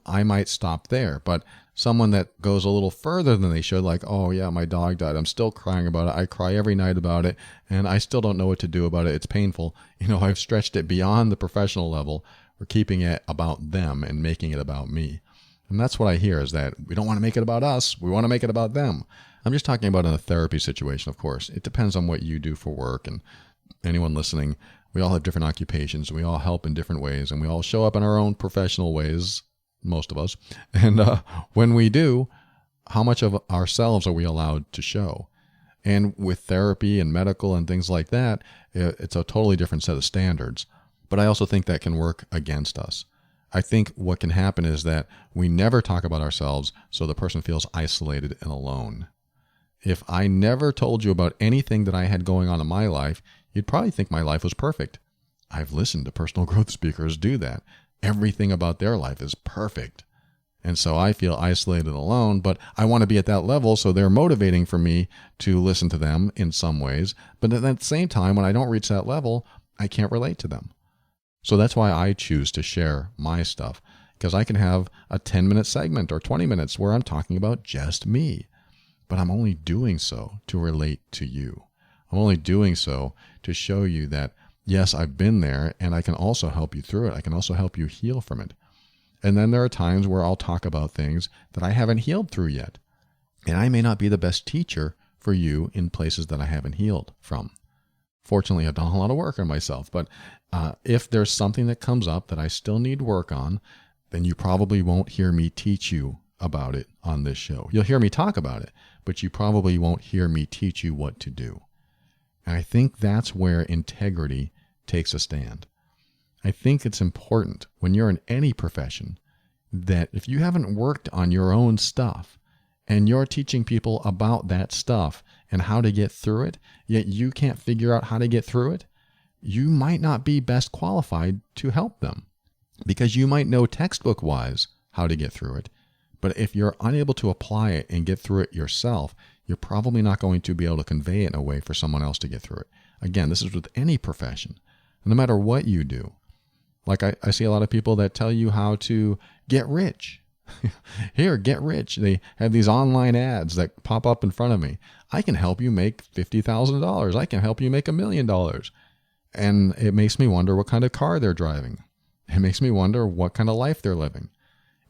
I might stop there, but someone that goes a little further than they should, like, oh yeah, my dog died. I'm still crying about it. I cry every night about it and I still don't know what to do about it. It's painful. I've stretched it beyond the professional level. We're keeping it about them and making it about me. And that's what I hear, is that we don't want to make it about us. We want to make it about them. I'm just talking about in a therapy situation, of course. It depends on what you do for work, and anyone listening, we all have different occupations. We all help in different ways, and we all show up in our own professional ways, most of us. And when we do, how much of ourselves are we allowed to show? And with therapy and medical and things like that, it's a totally different set of standards. But I also think that can work against us. I think what can happen is that we never talk about ourselves, so the person feels isolated and alone. If I never told you about anything that I had going on in my life, you'd probably think my life was perfect. I've listened to personal growth speakers do that. Everything about their life is perfect. And so I feel isolated and alone, but I want to be at that level, so they're motivating for me to listen to them in some ways. But at the same time, when I don't reach that level, I can't relate to them. So that's why I choose to share my stuff, because I can have a 10-minute segment or 20 minutes where I'm talking about just me. But I'm only doing so to relate to you. I'm only doing so to show you that, yes, I've been there and I can also help you through it. I can also help you heal from it. And then there are times where I'll talk about things that I haven't healed through yet. And I may not be the best teacher for you in places that I haven't healed from. Fortunately, I've done a lot of work on myself, but if there's something that comes up that I still need work on, then you probably won't hear me teach you about it on this show. You'll hear me talk about it, but you probably won't hear me teach you what to do. And I think that's where integrity takes a stand. I think it's important when you're in any profession that if you haven't worked on your own stuff and you're teaching people about that stuff and how to get through it, yet you can't figure out how to get through it, you might not be best qualified to help them because you might know textbook-wise how to get through it. But if you're unable to apply it and get through it yourself, you're probably not going to be able to convey it in a way for someone else to get through it. Again, this is with any profession, no matter what you do. Like I see a lot of people that tell you how to get rich. Here, get rich. They have these online ads that pop up in front of me. I can help you make $50,000. I can help you make $1 million. And it makes me wonder what kind of car they're driving. It makes me wonder what kind of life they're living.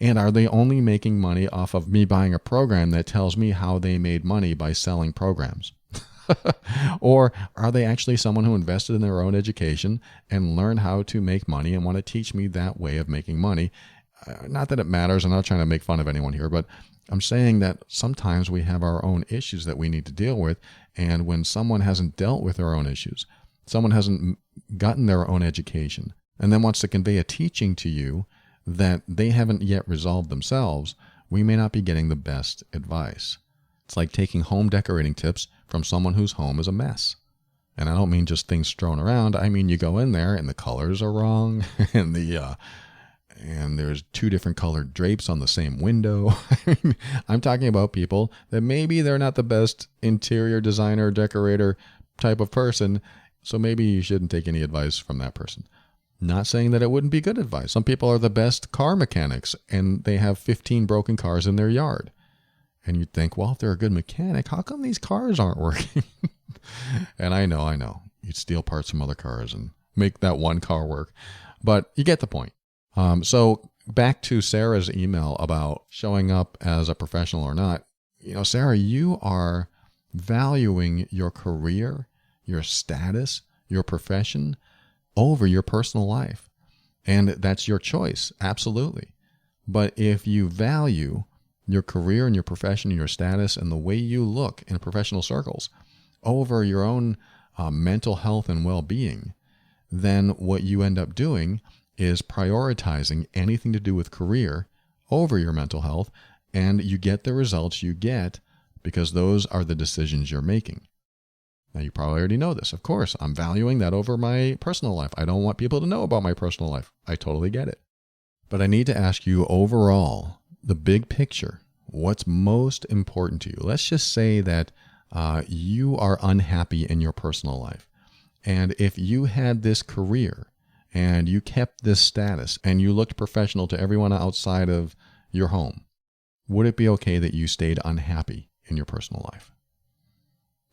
And are they only making money off of me buying a program that tells me how they made money by selling programs? Or are they actually someone who invested in their own education and learned how to make money and want to teach me that way of making money? Not that it matters. I'm not trying to make fun of anyone here, but I'm saying that sometimes we have our own issues that we need to deal with. And when someone hasn't dealt with their own issues, someone hasn't gotten their own education, and then wants to convey a teaching to you that they haven't yet resolved themselves, we may not be getting the best advice. It's like taking home decorating tips from someone whose home is a mess. And I don't mean just things strewn around. I mean you go in there and the colors are wrong, and there's 2 different colored drapes on the same window. I'm talking about people that maybe they're not the best interior designer, decorator type of person, so maybe you shouldn't take any advice from that person. Not saying that it wouldn't be good advice. Some people are the best car mechanics and they have 15 broken cars in their yard. And you'd think, well, if they're a good mechanic, how come these cars aren't working? And I know. You'd steal parts from other cars and make that one car work. But you get the point. So back to Sarah's email about showing up as a professional or not. Sarah, you are valuing your career, your status, your profession over your personal life. And that's your choice, absolutely. But if you value your career and your profession and your status and the way you look in professional circles over your own mental health and well-being, then what you end up doing is prioritizing anything to do with career over your mental health, and you get the results you get because those are the decisions you're making. Now, you probably already know this. Of course, I'm valuing that over my personal life. I don't want people to know about my personal life. I totally get it. But I need to ask you overall, the big picture, what's most important to you? Let's just say that you are unhappy in your personal life. And if you had this career and you kept this status and you looked professional to everyone outside of your home, would it be okay that you stayed unhappy in your personal life?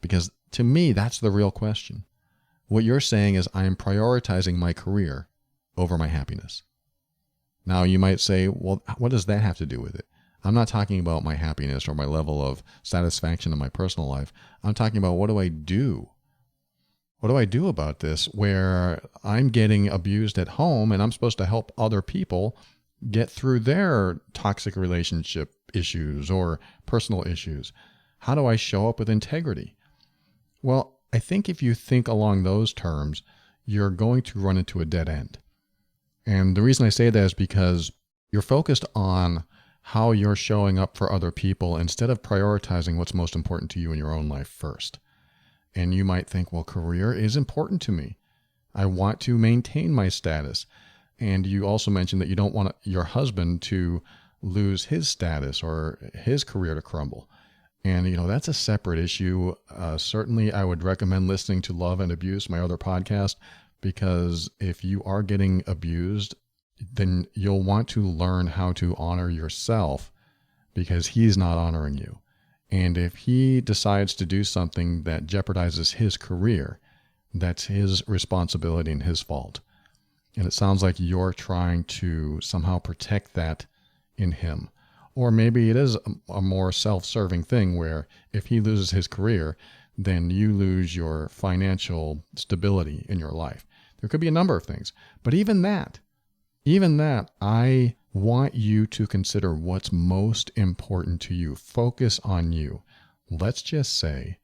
Because to me, that's the real question. What you're saying is I am prioritizing my career over my happiness. Now, you might say, well, what does that have to do with it? I'm not talking about my happiness or my level of satisfaction in my personal life. I'm talking about what do I do? What do I do about this where I'm getting abused at home and I'm supposed to help other people get through their toxic relationship issues or personal issues? How do I show up with integrity? Well, I think if you think along those terms, you're going to run into a dead end. And the reason I say that is because you're focused on how you're showing up for other people instead of prioritizing what's most important to you in your own life first. And you might think, well, career is important to me. I want to maintain my status. And you also mentioned that you don't want your husband to lose his status or his career to crumble. And, that's a separate issue. Certainly, I would recommend listening to Love and Abuse, my other podcast, because if you are getting abused, then you'll want to learn how to honor yourself because he's not honoring you. And if he decides to do something that jeopardizes his career, that's his responsibility and his fault. And it sounds like you're trying to somehow protect that in him. Or maybe it is a more self-serving thing where if he loses his career, then you lose your financial stability in your life. There could be a number of things, but even that, I want you to consider what's most important to you. Focus on you. Let's just say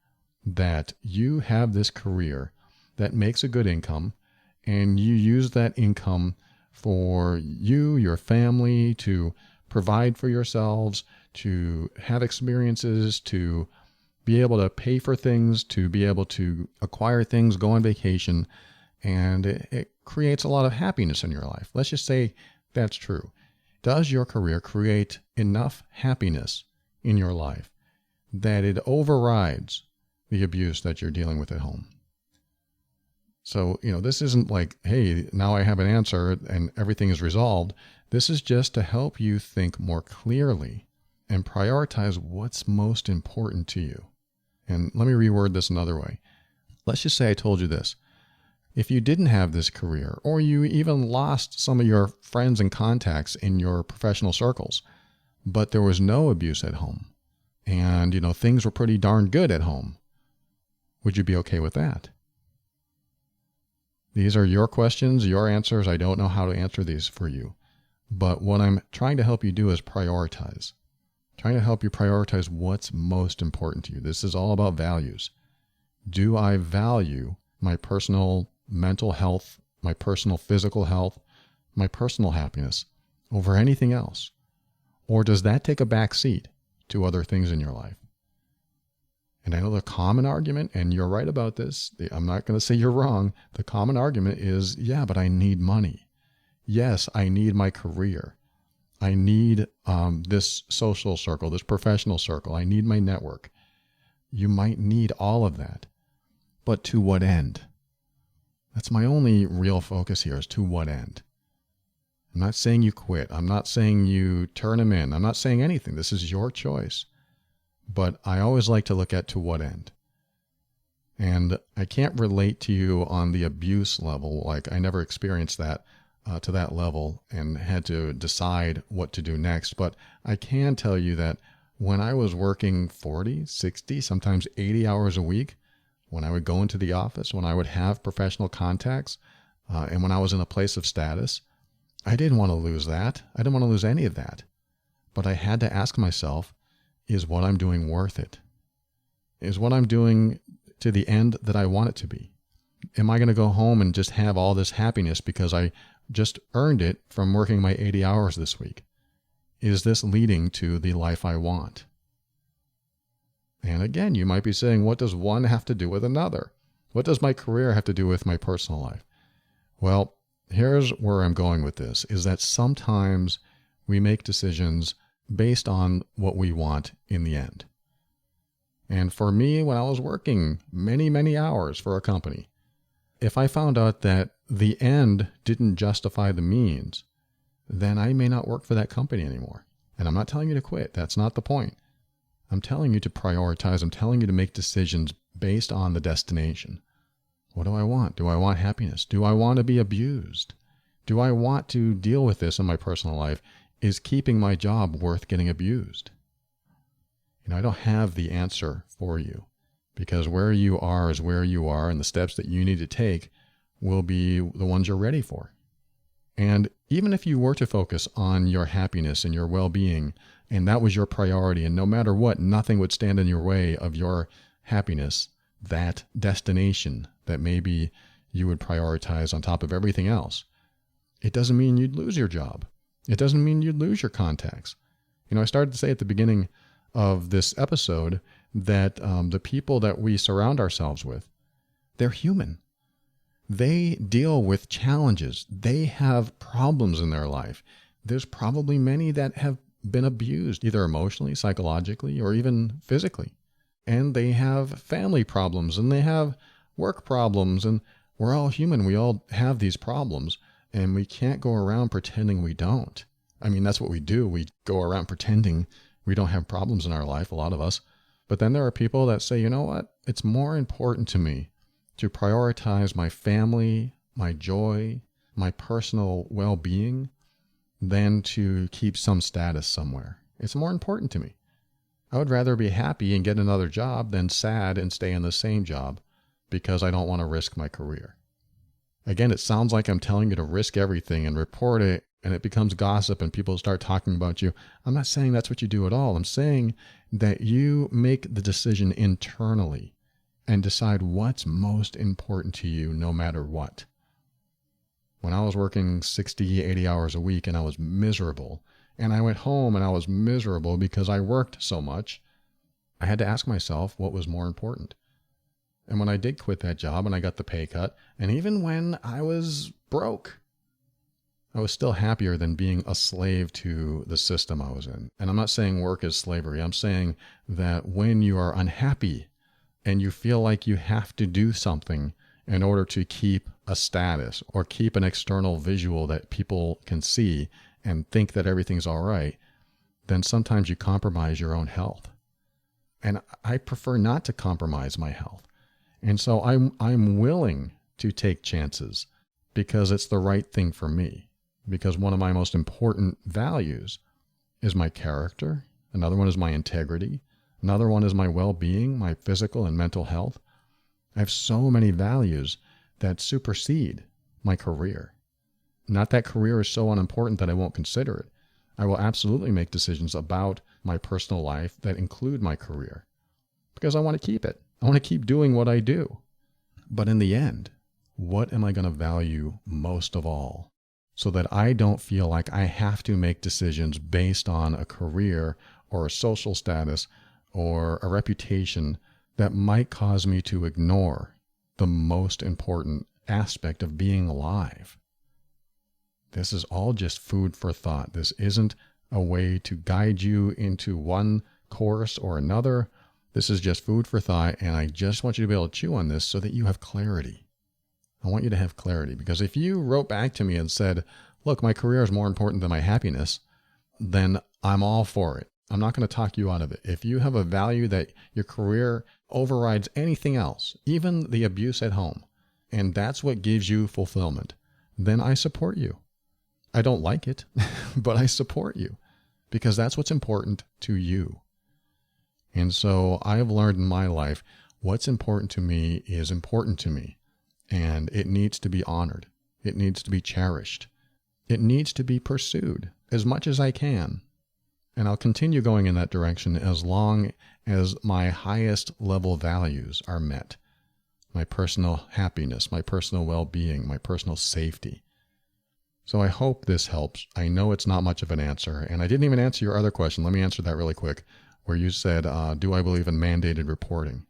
that you have this career that makes a good income, and you use that income for you, your family, to provide for yourselves, to have experiences, to be able to pay for things, to be able to acquire things, go on vacation, and it creates a lot of happiness in your life. Let's just say that's true. Does your career create enough happiness in your life that it overrides the abuse that you're dealing with at home? So, this isn't like, hey, now I have an answer and everything is resolved. This is just to help you think more clearly and prioritize what's most important to you. And let me reword this another way. Let's just say I told you this. If you didn't have this career, or you even lost some of your friends and contacts in your professional circles, but there was no abuse at home, and, things were pretty darn good at home, would you be okay with that? These are your questions, your answers. I don't know how to answer these for you. But what I'm trying to help you do is prioritize. Trying to help you prioritize what's most important to you. This is all about values. Do I value my personal mental health, my personal physical health, my personal happiness over anything else? Or does that take a back seat to other things in your life? And I know the common argument, and you're right about this, I'm not going to say you're wrong. The common argument is, yeah, but I need money. Yes, I need my career. I need this social circle, this professional circle. I need my network. You might need all of that. But to what end? That's my only real focus here, is to what end? I'm not saying you quit. I'm not saying you turn them in. I'm not saying anything. This is your choice. But I always like to look at to what end. And I can't relate to you on the abuse level. Like, I never experienced that to that level and had to decide what to do next. But I can tell you that when I was working 40, 60, sometimes 80 hours a week, when I would go into the office, when I would have professional contacts, and when I was in a place of status, I didn't want to lose that. I didn't want to lose any of that. But I had to ask myself, is what I'm doing worth it? Is what I'm doing to the end that I want it to be? Am I going to go home and just have all this happiness because I just earned it from working my 80 hours this week? Is this leading to the life I want? And again, you might be saying, what does one have to do with another? What does my career have to do with my personal life? Well, here's where I'm going with this, is that sometimes we make decisions based on what we want in the end. And for me, when I was working many, many hours for a company, if I found out that the end didn't justify the means, then I may not work for that company anymore. And I'm not telling you to quit. That's not the point. I'm telling you to prioritize. I'm telling you to make decisions based on the destination. What do I want? Do I want happiness? Do I want to be abused? Do I want to deal with this in my personal life? Is keeping my job worth getting abused? I don't have the answer for you, because where you are is where you are, and the steps that you need to take will be the ones you're ready for. And even if you were to focus on your happiness and your well-being, and that was your priority, and no matter what, nothing would stand in your way of your happiness, that destination that maybe you would prioritize on top of everything else, it doesn't mean you'd lose your job. It doesn't mean you'd lose your contacts. I started to say at the beginning of this episode that the people that we surround ourselves with, they're human. They deal with challenges. They have problems in their life. There's probably many that have been abused, either emotionally, psychologically, or even physically. And they have family problems, and they have work problems, and we're all human. We all have these problems. And we can't go around pretending we don't. I mean, that's what we do. We go around pretending we don't have problems in our life, a lot of us. But then there are people that say, you know what? It's more important to me to prioritize my family, my joy, my personal well-being than to keep some status somewhere. It's more important to me. I would rather be happy and get another job than sad and stay in the same job because I don't want to risk my career. Again, it sounds like I'm telling you to risk everything and report it, and it becomes gossip and people start talking about you. I'm not saying that's what you do at all. I'm saying that you make the decision internally and decide what's most important to you no matter what. When I was working 60, 80 hours a week and I was miserable, and I went home and I was miserable because I worked so much, I had to ask myself what was more important. And when I did quit that job and I got the pay cut, and even when I was broke, I was still happier than being a slave to the system I was in. And I'm not saying work is slavery. I'm saying that when you are unhappy and you feel like you have to do something in order to keep a status or keep an external visual that people can see and think that everything's all right, then sometimes you compromise your own health. And I prefer not to compromise my health. And so I'm willing to take chances because it's the right thing for me. Because one of my most important values is my character. Another one is my integrity. Another one is my well-being, my physical and mental health. I have so many values that supersede my career. Not that career is so unimportant that I won't consider it. I will absolutely make decisions about my personal life that include my career because I want to keep it. I want to keep doing what I do. But in the end, what am I going to value most of all so that I don't feel like I have to make decisions based on a career or a social status or a reputation that might cause me to ignore the most important aspect of being alive? This is all just food for thought. This isn't a way to guide you into one course or another. This is just food for thought, and I just want you to be able to chew on this so that you have clarity. I want you to have clarity, because if you wrote back to me and said, look, my career is more important than my happiness, then I'm all for it. I'm not going to talk you out of it. If you have a value that your career overrides anything else, even the abuse at home, and that's what gives you fulfillment, then I support you. I don't like it, but I support you because that's what's important to you. And so I have learned in my life, what's important to me is important to me, and it needs to be honored. It needs to be cherished. It needs to be pursued as much as I can. And I'll continue going in that direction as long as my highest level values are met. My personal happiness, my personal well-being, my personal safety. So I hope this helps. I know it's not much of an answer, and I didn't even answer your other question. Let me answer that really quick, where you said, do I believe in mandated reporting?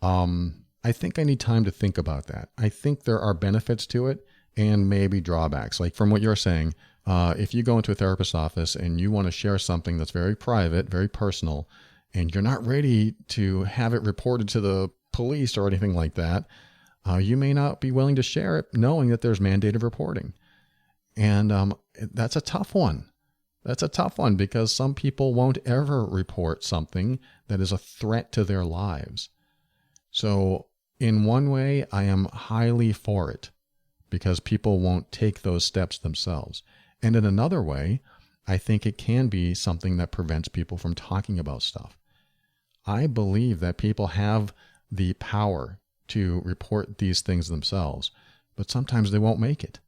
I think I need time to think about that. I think there are benefits to it and maybe drawbacks. Like from what you're saying, if you go into a therapist's office and you want to share something that's very private, very personal, and you're not ready to have it reported to the police or anything like that, you may not be willing to share it knowing that there's mandated reporting. And that's a tough one. That's a tough one because some people won't ever report something that is a threat to their lives. So in one way, I am highly for it because people won't take those steps themselves. And in another way, I think it can be something that prevents people from talking about stuff. I believe that people have the power to report these things themselves, but sometimes they won't make it.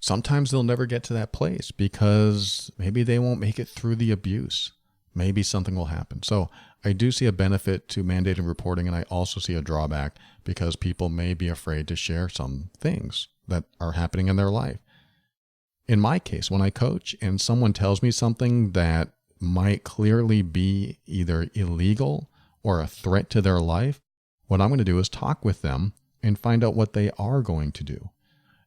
Sometimes they'll never get to that place because maybe they won't make it through the abuse. Maybe something will happen. So I do see a benefit to mandated reporting, and I also see a drawback because people may be afraid to share some things that are happening in their life. In my case, when I coach and someone tells me something that might clearly be either illegal or a threat to their life, what I'm going to do is talk with them and find out what they are going to do.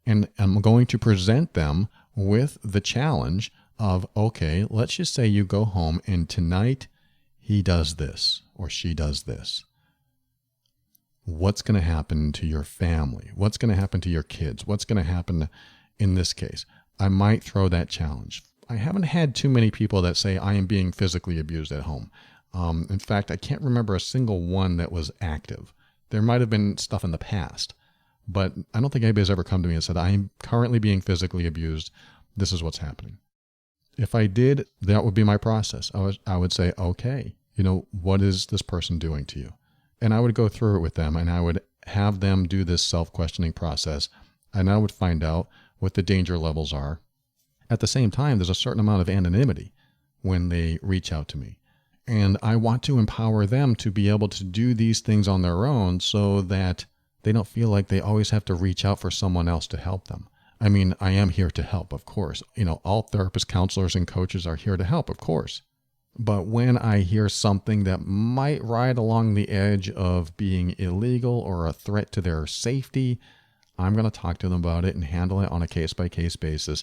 And I'm going to present them with the challenge of, okay, let's just say you go home and tonight he does this or she does this. What's going to happen to your family? What's going to happen to your kids? What's going to happen in this case? I might throw that challenge. I haven't had too many people that say I am being physically abused at home. In fact, I can't remember a single one that was active. There might have been stuff in the past, but I don't think anybody's ever come to me and said, I am currently being physically abused. This is what's happening. If I did, that would be my process. I would say, okay, What is this person doing to you? And I would go through it with them, and I would have them do this self-questioning process, and I would find out what the danger levels are. At the same time, there's a certain amount of anonymity when they reach out to me. And I want to empower them to be able to do these things on their own so that they don't feel like they always have to reach out for someone else to help them. I mean, I am here to help, of course. All therapists, counselors, and coaches are here to help, of course. But when I hear something that might ride along the edge of being illegal or a threat to their safety, I'm going to talk to them about it and handle it on a case-by-case basis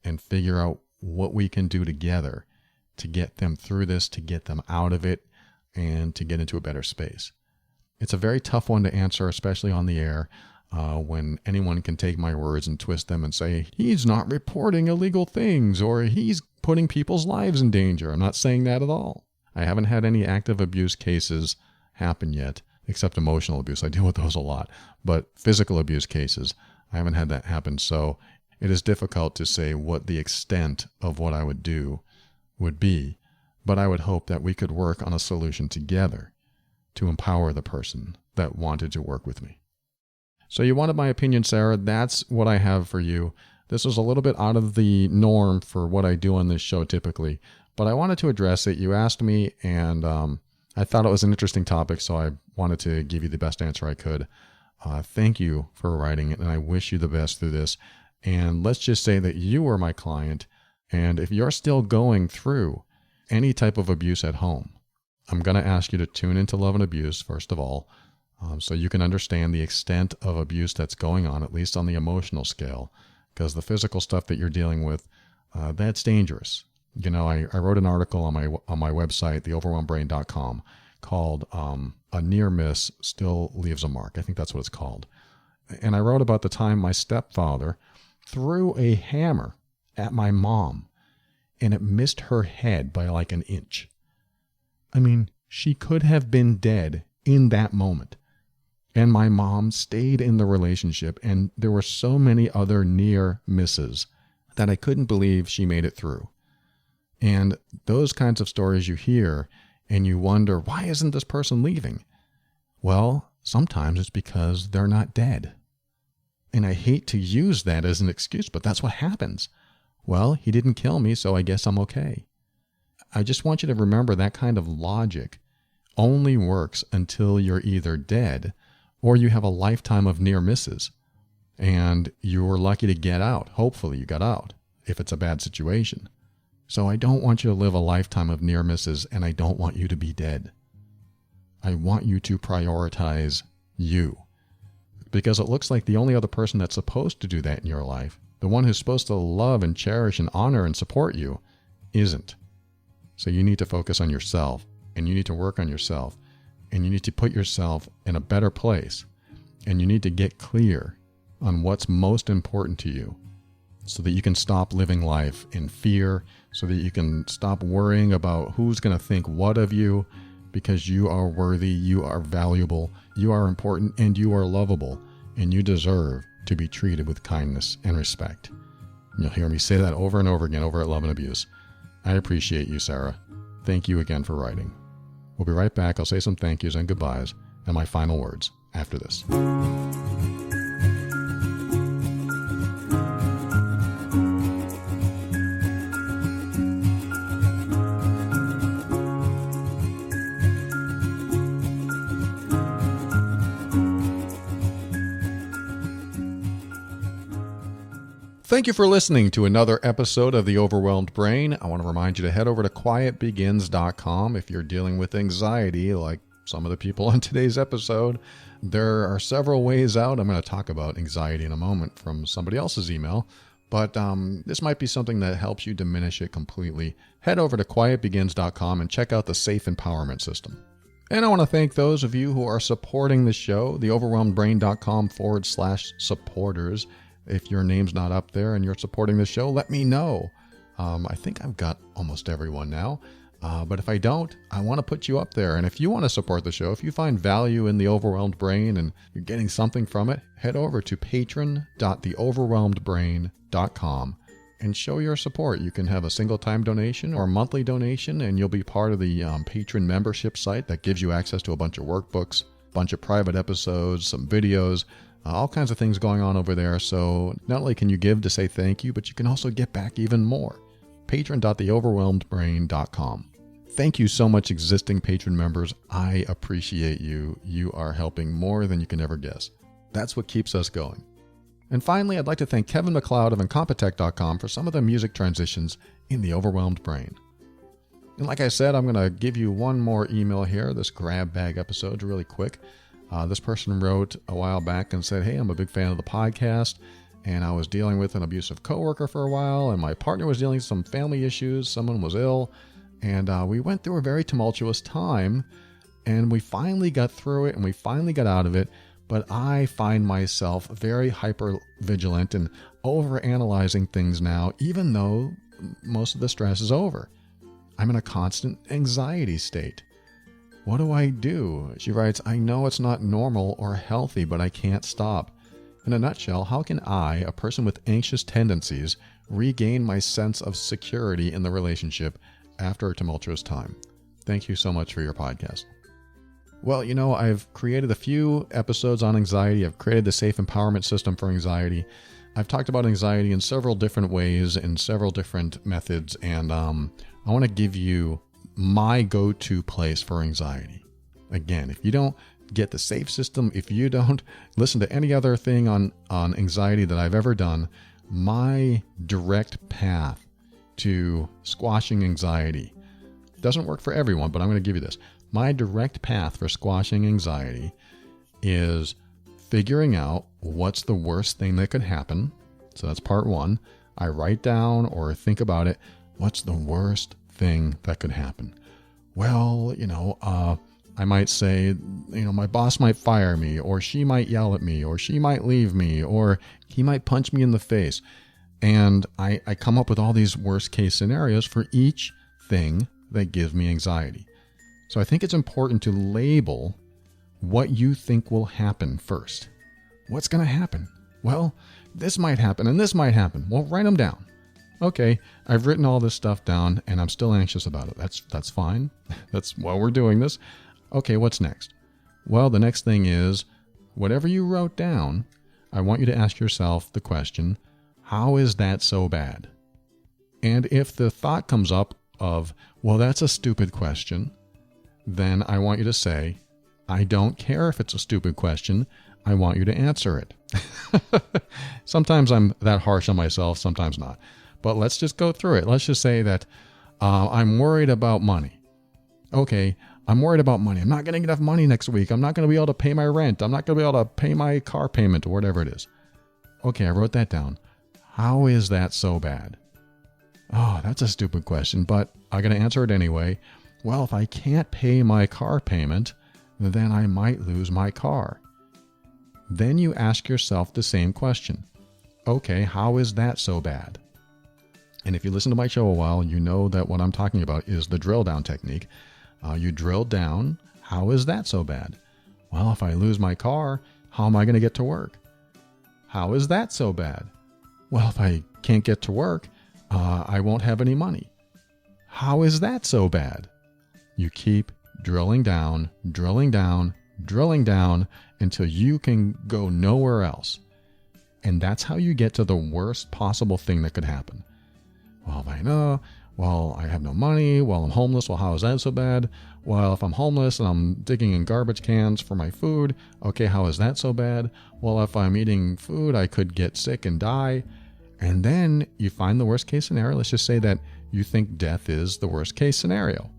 and figure out what we can do together to get them through this, to get them out of it, and to get into a better space. It's a very tough one to answer, especially on the air, when anyone can take my words and twist them and say, he's not reporting illegal things, or he's putting people's lives in danger. I'm not saying that at all. I haven't had any active abuse cases happen yet, except emotional abuse. I deal with those a lot. But physical abuse cases, I haven't had that happen. So it is difficult to say what the extent of what I would do would be. But I would hope that we could work on a solution together to empower the person that wanted to work with me. So you wanted my opinion, Sarah. That's what I have for you. This is a little bit out of the norm for what I do on this show typically, but I wanted to address it. You asked me, and I thought it was an interesting topic, so I wanted to give you the best answer I could. Thank you for writing it, and I wish you the best through this. And let's just say that you are my client, and if you're still going through any type of abuse at home, I'm going to ask you to tune into Love and Abuse, first of all, so you can understand the extent of abuse that's going on, at least on the emotional scale, because the physical stuff that you're dealing with, that's dangerous. I wrote an article on my website, theoverwhelmedbrain.com, called A Near Miss Still Leaves a Mark. I think that's what it's called. And I wrote about the time my stepfather threw a hammer at my mom, and it missed her head by like an inch. I mean, she could have been dead in that moment. And my mom stayed in the relationship, and there were so many other near misses that I couldn't believe she made it through. And those kinds of stories you hear, and you wonder, why isn't this person leaving? Well, sometimes it's because they're not dead. And I hate to use that as an excuse, but that's what happens. Well, he didn't kill me, so I guess I'm okay. I just want you to remember that kind of logic only works until you're either dead or you have a lifetime of near misses, and you were lucky to get out. Hopefully you got out, if it's a bad situation. So I don't want you to live a lifetime of near misses, and I don't want you to be dead. I want you to prioritize you, because it looks like the only other person that's supposed to do that in your life, the one who's supposed to love and cherish and honor and support you, isn't. So you need to focus on yourself, and you need to work on yourself, and you need to put yourself in a better place, and you need to get clear on what's most important to you so that you can stop living life in fear, so that you can stop worrying about who's going to think what of you, because you are worthy, you are valuable, you are important, and you are lovable, and you deserve to be treated with kindness and respect. You'll hear me say that over and over again over at Love and Abuse. I appreciate you, Sarah. Thank you again for writing. We'll be right back. I'll say some thank yous and goodbyes and my final words after this. Thank you for listening to another episode of The Overwhelmed Brain. I want to remind you to head over to quietbegins.com if you're dealing with anxiety like some of the people on today's episode. There are several ways out. I'm going to talk about anxiety in a moment from somebody else's email, but this might be something that helps you diminish it completely. Head over to quietbegins.com and check out the Safe Empowerment System. And I want to thank those of you who are supporting the show, theoverwhelmedbrain.com/supporters. If your name's not up there and you're supporting the show, let me know. I think I've got almost everyone now. But if I don't, I want to put you up there. And if you want to support the show, if you find value in The Overwhelmed Brain and you're getting something from it, head over to patron.theoverwhelmedbrain.com and show your support. You can have a single-time donation or a monthly donation, and you'll be part of the patron membership site that gives you access to a bunch of workbooks, a bunch of private episodes, some videos, all kinds of things going on over there. So not only can you give to say thank you, but you can also get back even more. Patron.theoverwhelmedbrain.com. Thank you so much, existing patron members. I appreciate you. You are helping more than you can ever guess. That's what keeps us going. And finally, I'd like to thank Kevin MacLeod of Incompetech.com for some of the music transitions in The Overwhelmed Brain. And like I said, I'm going to give you one more email here, this grab bag episode, really quick. This person wrote a while back and said, hey, I'm a big fan of the podcast, and I was dealing with an abusive coworker for a while, and my partner was dealing with some family issues. Someone was ill, and we went through a very tumultuous time, and we finally got through it, and we finally got out of it. But I find myself very hyper vigilant and overanalyzing things now, even though most of the stress is over. I'm in a constant anxiety state. What do I do? She writes, I know it's not normal or healthy, but I can't stop. In a nutshell, how can I, a person with anxious tendencies, regain my sense of security in the relationship after a tumultuous time? Thank you so much for your podcast. Well, I've created a few episodes on anxiety. I've created the Safe Empowerment System for anxiety. I've talked about anxiety in several different ways, in several different methods, and I want to give you my go-to place for anxiety. Again, if you don't get the SAFE system, if you don't listen to any other thing on anxiety that I've ever done, my direct path to squashing anxiety doesn't work for everyone, but I'm going to give you this. My direct path for squashing anxiety is figuring out what's the worst thing that could happen. So that's part one. I write down or think about it. What's the worst thing that could happen? Well, I might say, my boss might fire me, or she might yell at me, or she might leave me, or he might punch me in the face. And I come up with all these worst case scenarios for each thing that gives me anxiety. So I think it's important to label what you think will happen first. What's going to happen? Well, this might happen and this might happen. Well, write them down. Okay, I've written all this stuff down and I'm still anxious about it. That's fine. That's why we're doing this. Okay, what's next? Well, the next thing is, whatever you wrote down, I want you to ask yourself the question, how is that so bad? And if the thought comes up of, well, that's a stupid question, then I want you to say, I don't care if it's a stupid question. I want you to answer it. Sometimes I'm that harsh on myself, sometimes not. But let's just go through it. Let's just say that I'm worried about money. Okay, I'm worried about money. I'm not going to get enough money next week. I'm not going to be able to pay my rent. I'm not going to be able to pay my car payment or whatever it is. Okay, I wrote that down. How is that so bad? Oh, that's a stupid question, but I'm going to answer it anyway. Well, if I can't pay my car payment, then I might lose my car. Then you ask yourself the same question. Okay, how is that so bad? And if you listen to my show a while, you know that what I'm talking about is the drill down technique. You drill down, how is that so bad? Well, if I lose my car, how am I going to get to work? How is that so bad? Well, if I can't get to work, I won't have any money. How is that so bad? You keep drilling down, drilling down, drilling down until you can go nowhere else. And that's how you get to the worst possible thing that could happen. Well, if I know, well, I have no money. Well, I'm homeless. Well, how is that so bad? Well, if I'm homeless and I'm digging in garbage cans for my food, okay, how is that so bad? Well, if I'm eating food, I could get sick and die. And then you find the worst case scenario. Let's just say that you think death is the worst case scenario.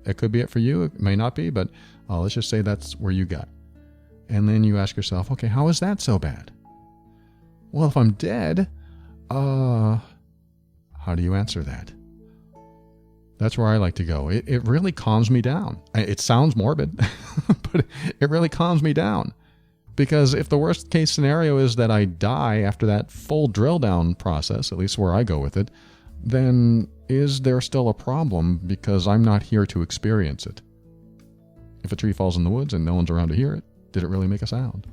It could be it for you. It may not be, but let's just say that's where you got. And then you ask yourself, okay, how is that so bad? Well, if I'm dead, how do you answer that? That's where I like to go. It really calms me down. It sounds morbid, but it really calms me down. Because if the worst case scenario is that I die after that full drill down process, at least where I go with it, then is there still a problem because I'm not here to experience it? If a tree falls in the woods and no one's around to hear it, did it really make a sound?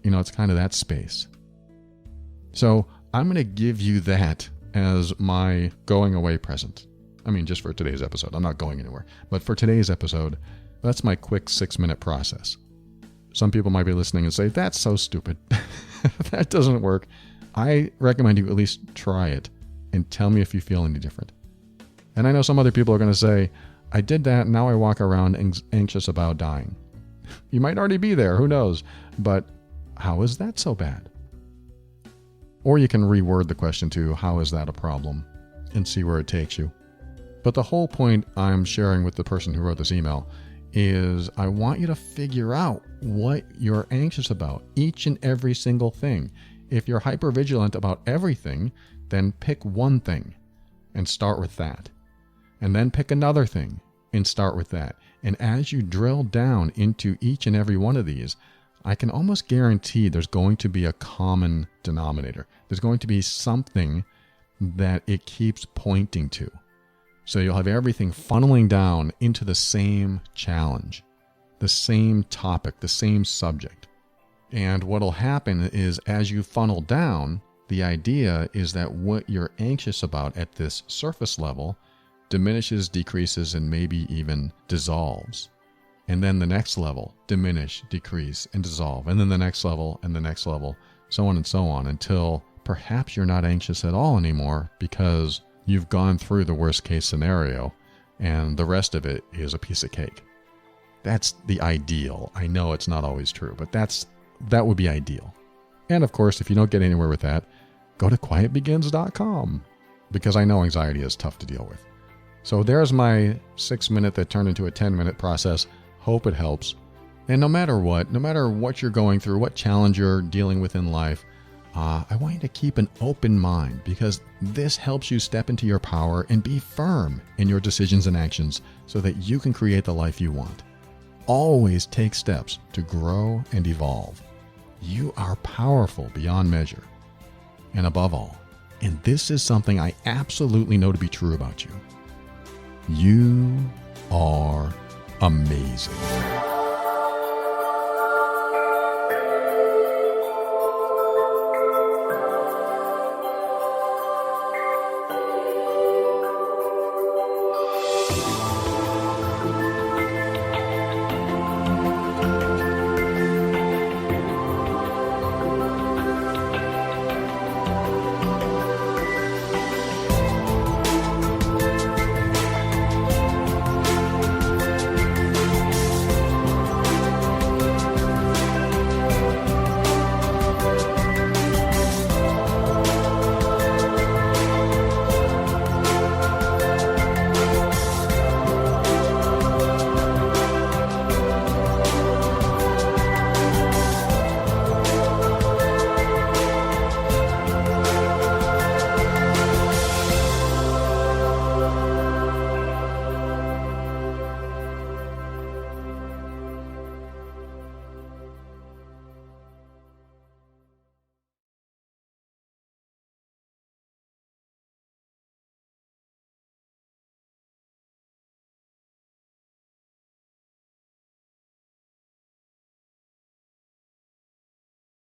It's kind of that space. So I'm going to give you that as my going away present. I mean, just for today's episode. I'm not going anywhere. But for today's episode, that's my quick 6-minute process. Some people might be listening and say, that's so stupid. That doesn't work. I recommend you at least try it and tell me if you feel any different. And I know some other people are going to say, I did that, now I walk around anxious about dying. You might already be there, who knows? But how is that so bad? Or you can reword the question to, how is that a problem? And see where it takes you. But the whole point I'm sharing with the person who wrote this email is I want you to figure out what you're anxious about, each and every single thing. If you're hypervigilant about everything, then pick one thing and start with that. And then pick another thing and start with that. And as you drill down into each and every one of these, I can almost guarantee there's going to be a common denominator. There's going to be something that it keeps pointing to. So you'll have everything funneling down into the same challenge, the same topic, the same subject. And what'll happen is as you funnel down, the idea is that what you're anxious about at this surface level diminishes, decreases, and maybe even dissolves. And then the next level, diminish, decrease, and dissolve. And then the next level and the next level, so on and so on, until perhaps you're not anxious at all anymore because you've gone through the worst case scenario and the rest of it is a piece of cake. That's the ideal. I know it's not always true, but that would be ideal. And of course, if you don't get anywhere with that, go to quietbegins.com because I know anxiety is tough to deal with. So there's my 6-minute that turned into a 10-minute process. Hope it helps. And no matter what you're going through, what challenge you're dealing with in life, I want you to keep an open mind because this helps you step into your power and be firm in your decisions and actions so that you can create the life you want. Always take steps to grow and evolve. You are powerful beyond measure. And above all, and this is something I absolutely know to be true about you, you are amazing.